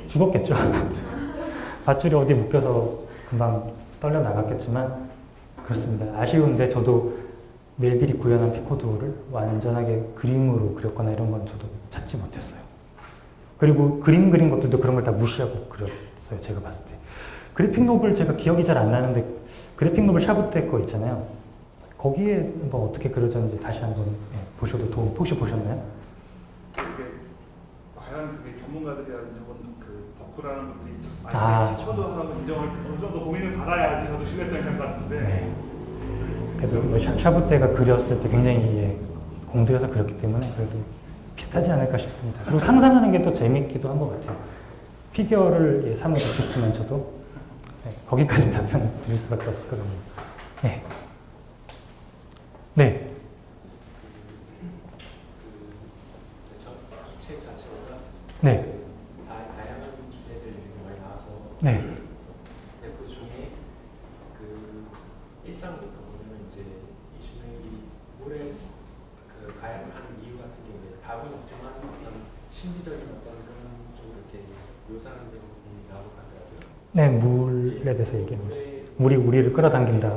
죽었겠죠. 밧줄이 어디 묶여서 금방 떨려 나갔겠지만 그렇습니다. 아쉬운데 저도 멜빌이 구현한 피코드를 완전하게 그림으로 그렸거나 이런 건 저도 찾지 못했어요. 그리고 그림 그린 것들도 그런 걸 다 무시하고 그렸어요. 제가 봤을 때. 그래픽 노블 제가 기억이 잘 안 나는데 그래픽 노블 샤브테 거 있잖아요. 거기에 뭐 어떻게 그려졌는지 다시 한번 보셔도 혹시 보셨나요? 이게 과연 그게 전문가들이라든지 혹은 그 덕후라는 분들이 피커드하고 인정을 어느 정도 고민을 받아야지 저도 신뢰성이 있는 것 같은데 네. 그래도 뭐 샤브테가 그렸을 때 굉장히 공들여서 그렸기 때문에 그래도 비슷하지 않을까 싶습니다. 그리고 상상하는 게 또 재밌기도 한 것 같아요. 피규어를 사면 좋겠지만 저도 거기까지 답변 드릴 수밖에 없을 것 같네요. 네. 네. 이 책 자체가 네. 다양한 주제들이 많이 나와서 네. 그 중에 그 1장부터 보면 이제 이 주인공이 물에 그 가양을 하는 이유 같은 경우에 답은 없지만 어떤 심리적인 어떤 그런 좀 이렇게 묘사하는 부분이 나오고 하더라고요. 네, 물에 대해서 얘기합니다. 물이 우리를 끌어당긴다.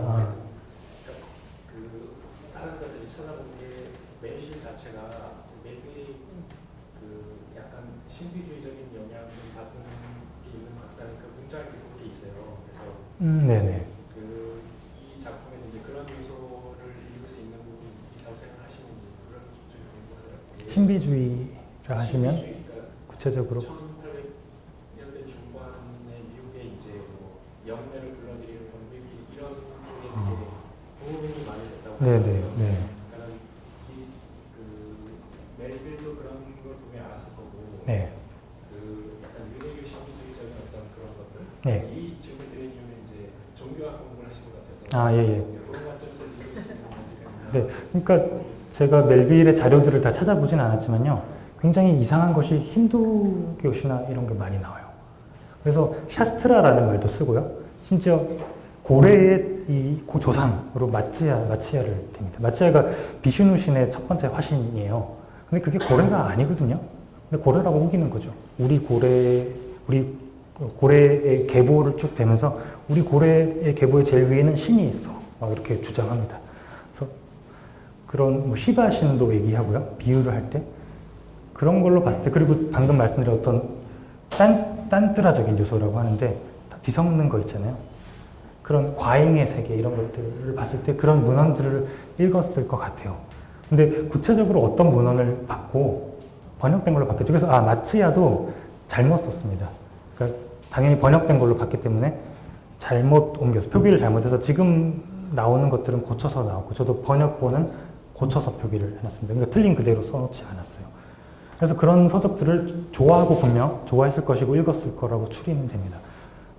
그 다른 데서 찾아본 게 멜빌 자체가 멜빌이 그 약간 신비주의적인 영향을 받는 게 있는 것 같다는 그 문자가 그렇게 있어요. 그래서 네네. 그 이 작품에는 이제 그런 요소를 읽을 수 있는 부분이 있다고 생각하시는 그런 좀 궁금하더라고요. 신비주의라 하시면 신비주의가 구체적으로 1800년대 중반의 미국의 이제 뭐 영매를 불러들이는 건물기 이런 쪽에 이제 부흥이 많이 됐다고 네네. 하더라고요. 네. 그러니까 이그 멜빌도 그런 걸 보면 알았을 거고 네. 그 약간 유대교 신비주의적인 어떤 그런 것들 네. 이 질문 드린 이유는 이제 종교학 공부를 하신 것 같아서 예. 그런 관점에서 읽을 수 있는 건지 네. 그러니까 제가 멜빌의 자료들을 다 찾아보진 않았지만요. 굉장히 이상한 것이 힌두교시나 이런 게 많이 나와요. 그래서 샤스트라라는 말도 쓰고요. 심지어 고래의 이 조상으로 마치야를 댑니다. 마치야가 비슈누 신의 첫 번째 화신이에요. 근데 그게 고래가 아니거든요. 근데 고래라고 우기는 거죠. 우리 고래의 계보를 쭉 대면서 우리 고래의 계보의 제일 위에는 신이 있어. 막 이렇게 주장합니다. 그래서 그런 뭐 시바 신도 얘기하고요. 비유를 할 때. 그런 걸로 봤을 때, 그리고 방금 말씀드린 어떤 딴뜨라적인 요소라고 하는데, 뒤섞는 거 있잖아요. 그런 과잉의 세계, 이런 것들을 봤을 때 그런 문헌들을 읽었을 것 같아요. 근데 구체적으로 어떤 문헌을 받고 번역된 걸로 봤겠죠. 그래서 마츠야도 잘못 썼습니다. 그러니까 당연히 번역된 걸로 봤기 때문에 잘못 옮겨서 표기를 잘못해서 지금 나오는 것들은 고쳐서 나왔고, 저도 번역본은 고쳐서 표기를 해놨습니다. 그러니까 틀린 그대로 써놓지 않았어요. 그래서 그런 서적들을 좋아하고 분명 좋아했을 것이고 읽었을 거라고 추리는 됩니다.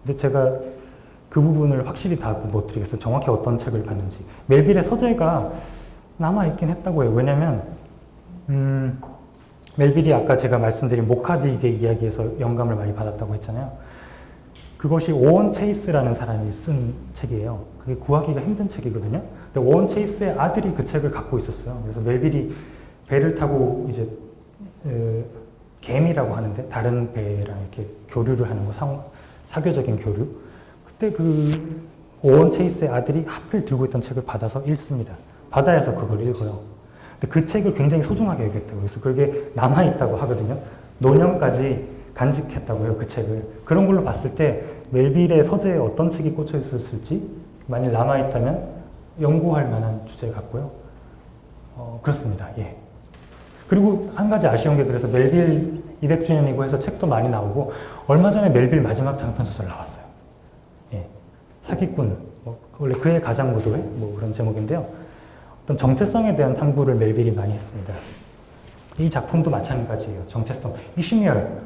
근데 제가 그 부분을 확실히 다 못 드리겠어요. 정확히 어떤 책을 봤는지. 멜빌의 서재가 남아있긴 했다고 해요. 왜냐면 멜빌이 아까 제가 말씀드린 모카딕의 이야기에서 영감을 많이 받았다고 했잖아요. 그것이 오원 체이스라는 사람이 쓴 책이에요. 그게 구하기가 힘든 책이거든요. 근데 오원 체이스의 아들이 그 책을 갖고 있었어요. 그래서 멜빌이 배를 타고 이제 개미라고 하는데 다른 배랑 이렇게 교류를 하는 거, 사교적인 교류. 그때 그 오원 체이스의 아들이 하필 들고 있던 책을 받아서 읽습니다. 바다에서 그걸 읽어요. 근데 그 책을 굉장히 소중하게 여겼다고. 그래서 그게 남아있다고 하거든요. 노년까지 간직했다고 해요, 그 책을. 그런 걸로 봤을 때 멜빌의 서재에 어떤 책이 꽂혀 있었을지 만일 남아있다면 연구할 만한 주제 같고요. 그렇습니다. 예. 그리고 한 가지 아쉬운 게, 그래서 멜빌 200주년이고 해서 책도 많이 나오고, 얼마 전에 멜빌 마지막 장편 소설 나왔어요. 예. 사기꾼, 원래 그의 가장 무도회, 뭐 그런 제목인데요. 어떤 정체성에 대한 탐구를 멜빌이 많이 했습니다. 이 작품도 마찬가지예요. 정체성. 이시미얼,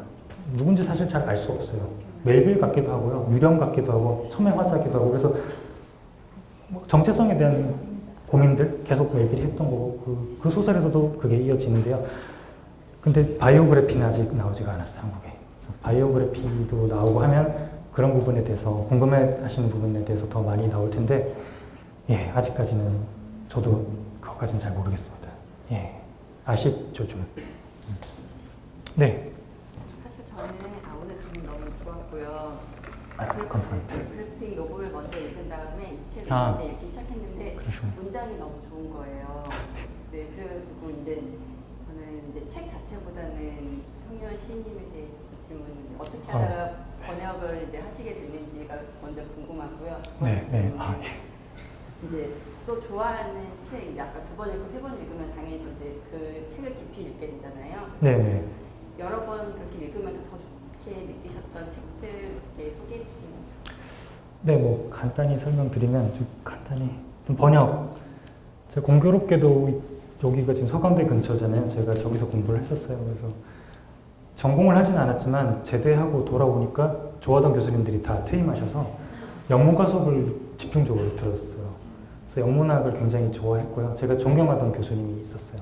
누군지 사실 잘 알 수 없어요. 멜빌 같기도 하고요. 유령 같기도 하고, 첨예 화자기도 하고, 그래서 정체성에 대한 고민들 계속 멜빌이 했던 거고, 그 소설에서도 그게 이어지는데요. 근데 바이오그래피는 아직 나오지가 않았어요, 한국에. 바이오그래피도 나오고 하면 그런 부분에 대해서, 궁금해 하시는 부분에 대해서 더 많이 나올 텐데, 예, 아직까지는 저도 그것까지는 잘 모르겠습니다. 예, 아쉽죠, 좀. 네. 사실 저는 오늘 강의 너무 좋았고요. 감사합니다. 그래픽 노블을 먼저 읽은 다음에 이 책을 이제 읽기 시작했는데 그러시군요. 문장이 너무 좋은 거예요. 네, 그래가지고 이제 저는 이제 책 자체보다는 홍유원 시인님에 대해 질문, 어떻게 하다가 번역을 이제 하시게 됐는지가 먼저 궁금하고요. 네, 네. 이제 또 좋아하는 책, 이제 아까 2번 읽고 3번 읽으면 당연히 이제 그 책을 깊이 읽게 되잖아요. 네, 네. 여러 번 그렇게 읽으면서 더 좋게 느끼셨던 책들 이렇게 소개해 주시면. 네, 뭐 간단히 설명드리면, 좀 번역. 제가 공교롭게도 여기가 지금 서강대 근처잖아요. 제가 저기서 공부를 했었어요. 그래서 전공을 하진 않았지만 제대하고 돌아오니까 좋아하던 교수님들이 다 퇴임하셔서 영문과 수업을 집중적으로 들었어요. 그래서 영문학을 굉장히 좋아했고요. 제가 존경하던 교수님이 있었어요.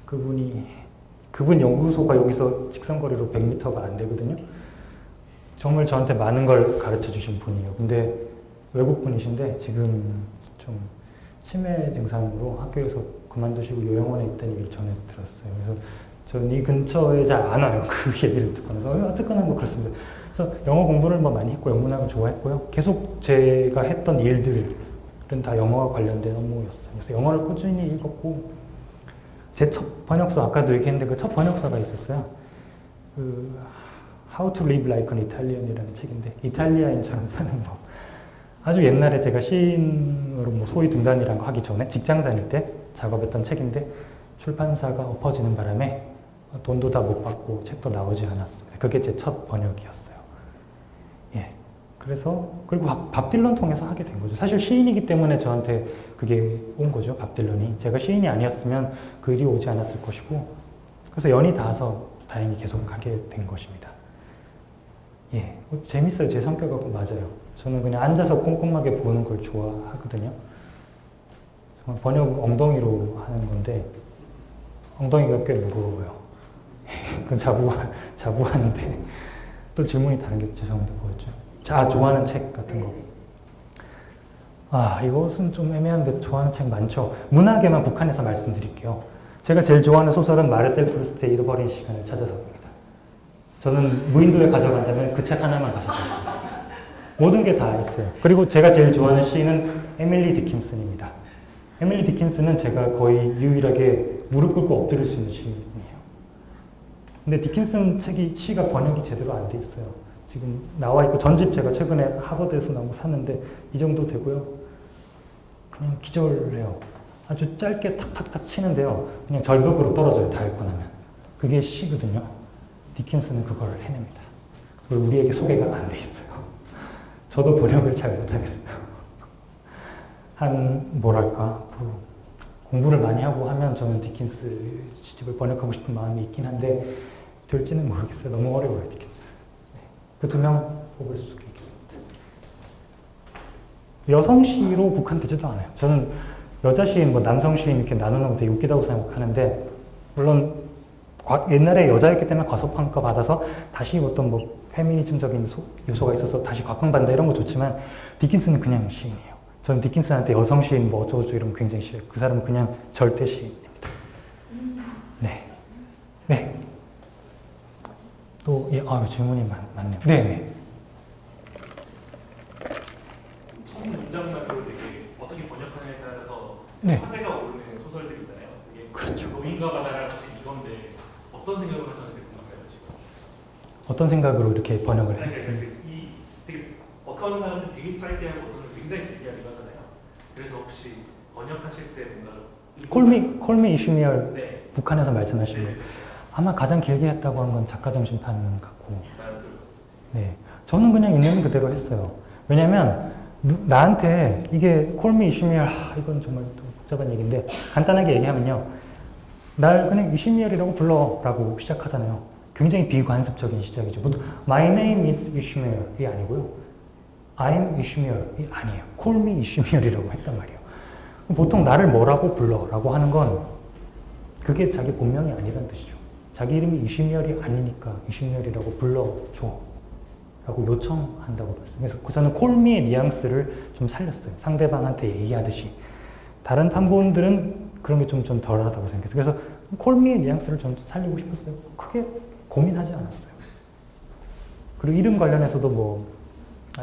그분 연구소가 여기서 직선거리로 100m가 안 되거든요. 정말 저한테 많은 걸 가르쳐 주신 분이에요. 근데 외국 분이신데 지금 좀 치매 증상으로 학교에서 그만두시고 요양원에 있다는 얘기를 전에 들었어요. 그래서 전 이 근처에 잘 안 와요. 그 얘기를 듣고 나서 어쨌거나 뭐 그렇습니다. 그래서 영어 공부를 뭐 많이 했고 영문학을 좋아했고요. 계속 제가 했던 일들은 다 영어와 관련된 업무였어요. 그래서 영어를 꾸준히 읽었고, 제 첫 번역서, 아까도 얘기했는데 그 첫 번역서가 있었어요. 그 How to Live Like an Italian이라는 책인데, 이탈리아인처럼 사는 법. 아주 옛날에 제가 시인으로 뭐 소위 등단이란 거 하기 전에 직장 다닐 때 작업했던 책인데, 출판사가 엎어지는 바람에 돈도 다 못 받고 책도 나오지 않았습니다. 그게 제 첫 번역이었어요. 예. 그래서, 그리고 밥 딜런 통해서 하게 된 거죠. 사실 시인이기 때문에 저한테 그게 온 거죠, 밥 딜런이. 제가 시인이 아니었으면 그 일이 오지 않았을 것이고, 그래서 연이 닿아서 다행히 계속 하게 된 것입니다. 예. 재밌어요. 제 성격하고 맞아요. 저는 그냥 앉아서 꼼꼼하게 보는 걸 좋아하거든요. 정말 번역 엉덩이로 하는 건데, 엉덩이가 꽤 무거워요. 그건 자부하는데. 또 질문이 다른 게 죄송합니다. 뭐였죠? 좋아하는 책 같은 거. 이것은 좀 애매한데 좋아하는 책 많죠. 문학에만 국한해서 말씀드릴게요. 제가 제일 좋아하는 소설은 마르셀 프루스트의 잃어버린 시간을 찾아서입니다. 저는 무인도에 가져간다면 그 책 하나만 가져가요. 모든 게 다 있어요. 그리고 제가 제일 좋아하는 시인은 에밀리 디킨슨입니다. 에밀리 디킨슨은 제가 거의 유일하게 무릎 꿇고 엎드릴 수 있는 시인이에요. 근데 디킨슨 책이 시가 번역이 제대로 안 돼 있어요. 지금 나와 있고 전집 제가 최근에 하버드에서 나온 거 샀는데 이 정도 되고요. 그냥 기절해요. 아주 짧게 탁탁탁 치는데요. 그냥 절벽으로 떨어져요. 다 읽고 나면. 그게 시거든요. 디킨슨은 그걸 해냅니다. 그리고 우리에게 소개가 안 돼 있어요. 저도 번역을 잘 못하겠어요. 뭐랄까, 공부를 많이 하고 하면 저는 디킨스 시집을 번역하고 싶은 마음이 있긴 한데, 될지는 모르겠어요. 너무 어려워요, 디킨스. 네. 그 2명 뽑을 수 있겠습니다. 여성 시로 국한되지도 않아요. 저는 여자 시인, 남성 시인 이렇게 나누는 거 되게 웃기다고 생각하는데, 물론 옛날에 여자였기 때문에 과소평가 받아서 다시 어떤 페미니즘적인 요소가 있어서 다시 각광받는다 이런 거 좋지만 디킨스는 그냥 시인이에요. 저는 디킨슨한테 여성 시인 어쩌고저쩌고 이런 거 굉장히 싫어요. 그 사람은 그냥 절대 시인입니다. 네. 네. 또, 질문이 많네요. 네. 첫 문장만으로 되게 어떻게 번역하느냐에 따라서 네. 화제가 오르는 소설들 있잖아요. 이게 그렇죠. 노인과 바다라 사실 이건데 어떤 생각을 하셨는지 궁금해요 지금. 어떤 생각으로 이렇게 번역을 해요? 이 되게 어떤 사람은 되게 짧게 하고 어떤 사람은 굉장히 길게 하기도 하잖아요. 그래서 혹시 번역하실 때 뭔가 콜미 이슈미얼 네. 북한에서 말씀하신 거 아마 가장 길게 했다고 한 건 작가정 심판 같고 네, 저는 그냥 있는 그대로 했어요. 왜냐면 나한테 이게 콜미 이슈미얼 이건 정말 또 복잡한 얘기인데 간단하게 얘기하면요. 날 그냥 이슈미얼이라고 불러라고 시작하잖아요. 굉장히 비관습적인 시작이죠. 보통 My name is 이슈미얼이 아니고요. I'm 이슈미얼이 아니에요. Call me 이슈미얼이라고 했단 말이에요. 보통 나를 뭐라고 불러라고 하는 건 그게 자기 본명이 아니란 뜻이죠. 자기 이름이 이슈미얼이 아니니까 이슈미얼이라고 불러줘 라고 요청한다고 봤어요. 그래서 저는 Call me의 뉘앙스를 좀 살렸어요. 상대방한테 얘기하듯이. 다른 탐구원들은 그런 게 좀 덜하다고 생각했어요. 그래서 Call me의 뉘앙스를 좀 살리고 싶었어요. 크게 고민하지 않았어요. 그리고 이름 관련해서도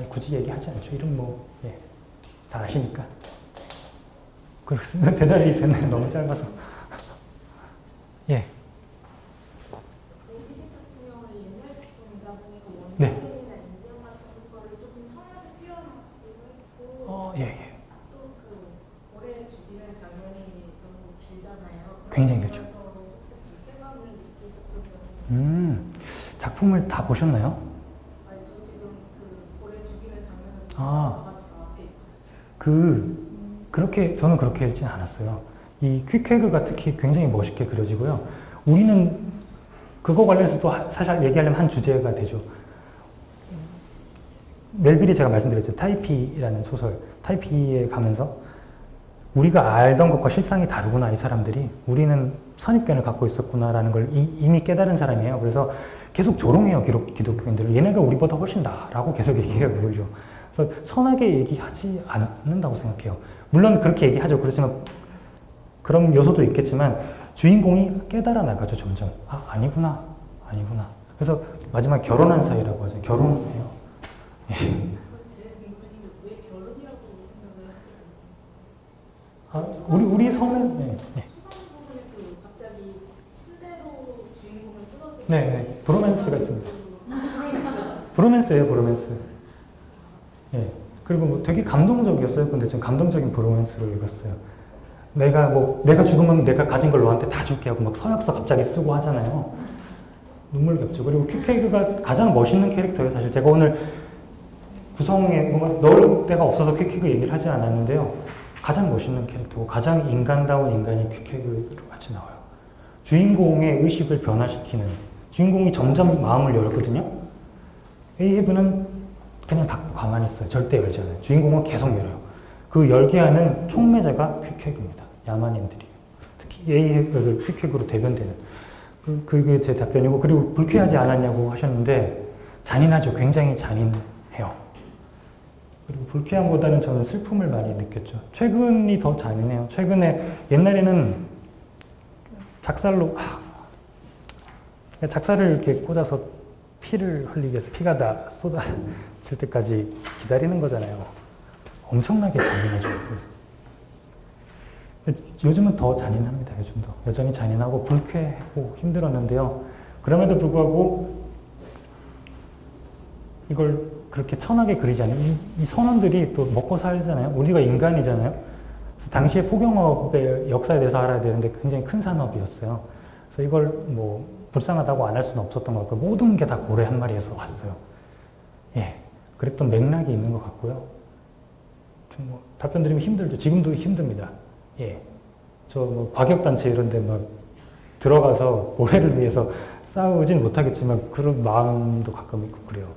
굳이 얘기하지 않죠. 이름 다 아시니까. 그리고 대답이 됐나요? 너무 짧아서. 예. 네. 예. 굉장히 길죠. 작품을 다 보셨나요? 저는 그렇게 읽진 않았어요. 이 퀵해그가 특히 굉장히 멋있게 그려지고요. 우리는 그거 관련해서도 사실 얘기하려면 한 주제가 되죠. 멜빌이 제가 말씀드렸죠. 타이피라는 소설. 타이피에 가면서 우리가 알던 것과 실상이 다르구나, 이 사람들이. 우리는 선입견을 갖고 있었구나라는 걸 이미 깨달은 사람이에요. 그래서 계속 조롱해요, 기독교인들을. 얘네가 우리보다 훨씬 나라고 계속 얘기해요, 오히려. 그래서 선하게 얘기하지 않는다고 생각해요. 물론 그렇게 얘기하죠. 그렇지만 그런 요소도 있겠지만 주인공이 깨달아 나가죠, 점점. 아니구나. 그래서 마지막 결혼한 사이라고 하죠. 결혼해요. 예. 왜 결혼이라고 생각을 하게 우리 섬에 초반 부분에 갑자기 침대로 주인공을 끌어들이고 네, 브로맨스가 있습니다. 브로맨스. 예. 그리고 되게 감동적이었어요. 근데 좀 감동적인 브로맨스를 읽었어요. 내가 죽으면 내가 가진 걸 너한테 다 줄게 하고 서약서 갑자기 쓰고 하잖아요. 눈물겹죠. 그리고 퀵해그가 가장 멋있는 캐릭터예요. 사실 제가 오늘 구성에 넣을 데가 없어서 퀵해그 얘기를 하지 않았는데요. 가장 멋있는 캐릭터고 가장 인간다운 인간이 퀵해그로 같이 나와요. 주인공의 의식을 변화시키는, 주인공이 점점 마음을 열거든요. 에이헤브는 그냥 닫고 가만히 있어요. 절대 열지 않아요. 주인공은 계속 열어요. 그 열게 하는 촉매자가 퀵해그입니다. 야만인들이에요. 특히 에이헤브를 퀵해그로 대변되는. 그게 제 답변이고, 그리고 불쾌하지 않았냐고 하셨는데 잔인하죠. 굉장히 잔인해요. 그리고 불쾌함보다는 저는 슬픔을 많이 느꼈죠. 최근이 더 잔인해요. 옛날에는 작사를 이렇게 꽂아서 피를 흘리기 위해서 피가 다 쏟아질 때까지 기다리는 거잖아요. 엄청나게 잔인하죠. 그래서 요즘은 더 잔인합니다. 요즘도 여전히 잔인하고 불쾌하고 힘들었는데요. 그럼에도 불구하고 이걸 그렇게 천하게 그리지 않는 이 선원들이 또 먹고 살잖아요. 우리가 인간이잖아요. 그래서 당시에 포경업의 역사에 대해서 알아야 되는데 굉장히 큰 산업이었어요. 그래서 이걸 뭐 불쌍하다고 안 할 수는 없었던 것 같고 모든 게 다 고래 한 마리에서 왔어요. 예, 그랬던 맥락이 있는 것 같고요. 좀 뭐 답변 드리면 힘들죠. 지금도 힘듭니다. 예, 저 뭐 과격단체 이런데 막 들어가서 고래를 위해서 싸우진 못하겠지만 그런 마음도 가끔 있고 그래요.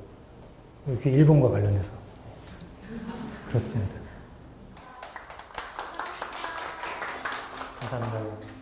여기 일본과 관련해서 그렇습니다. 감사합니다.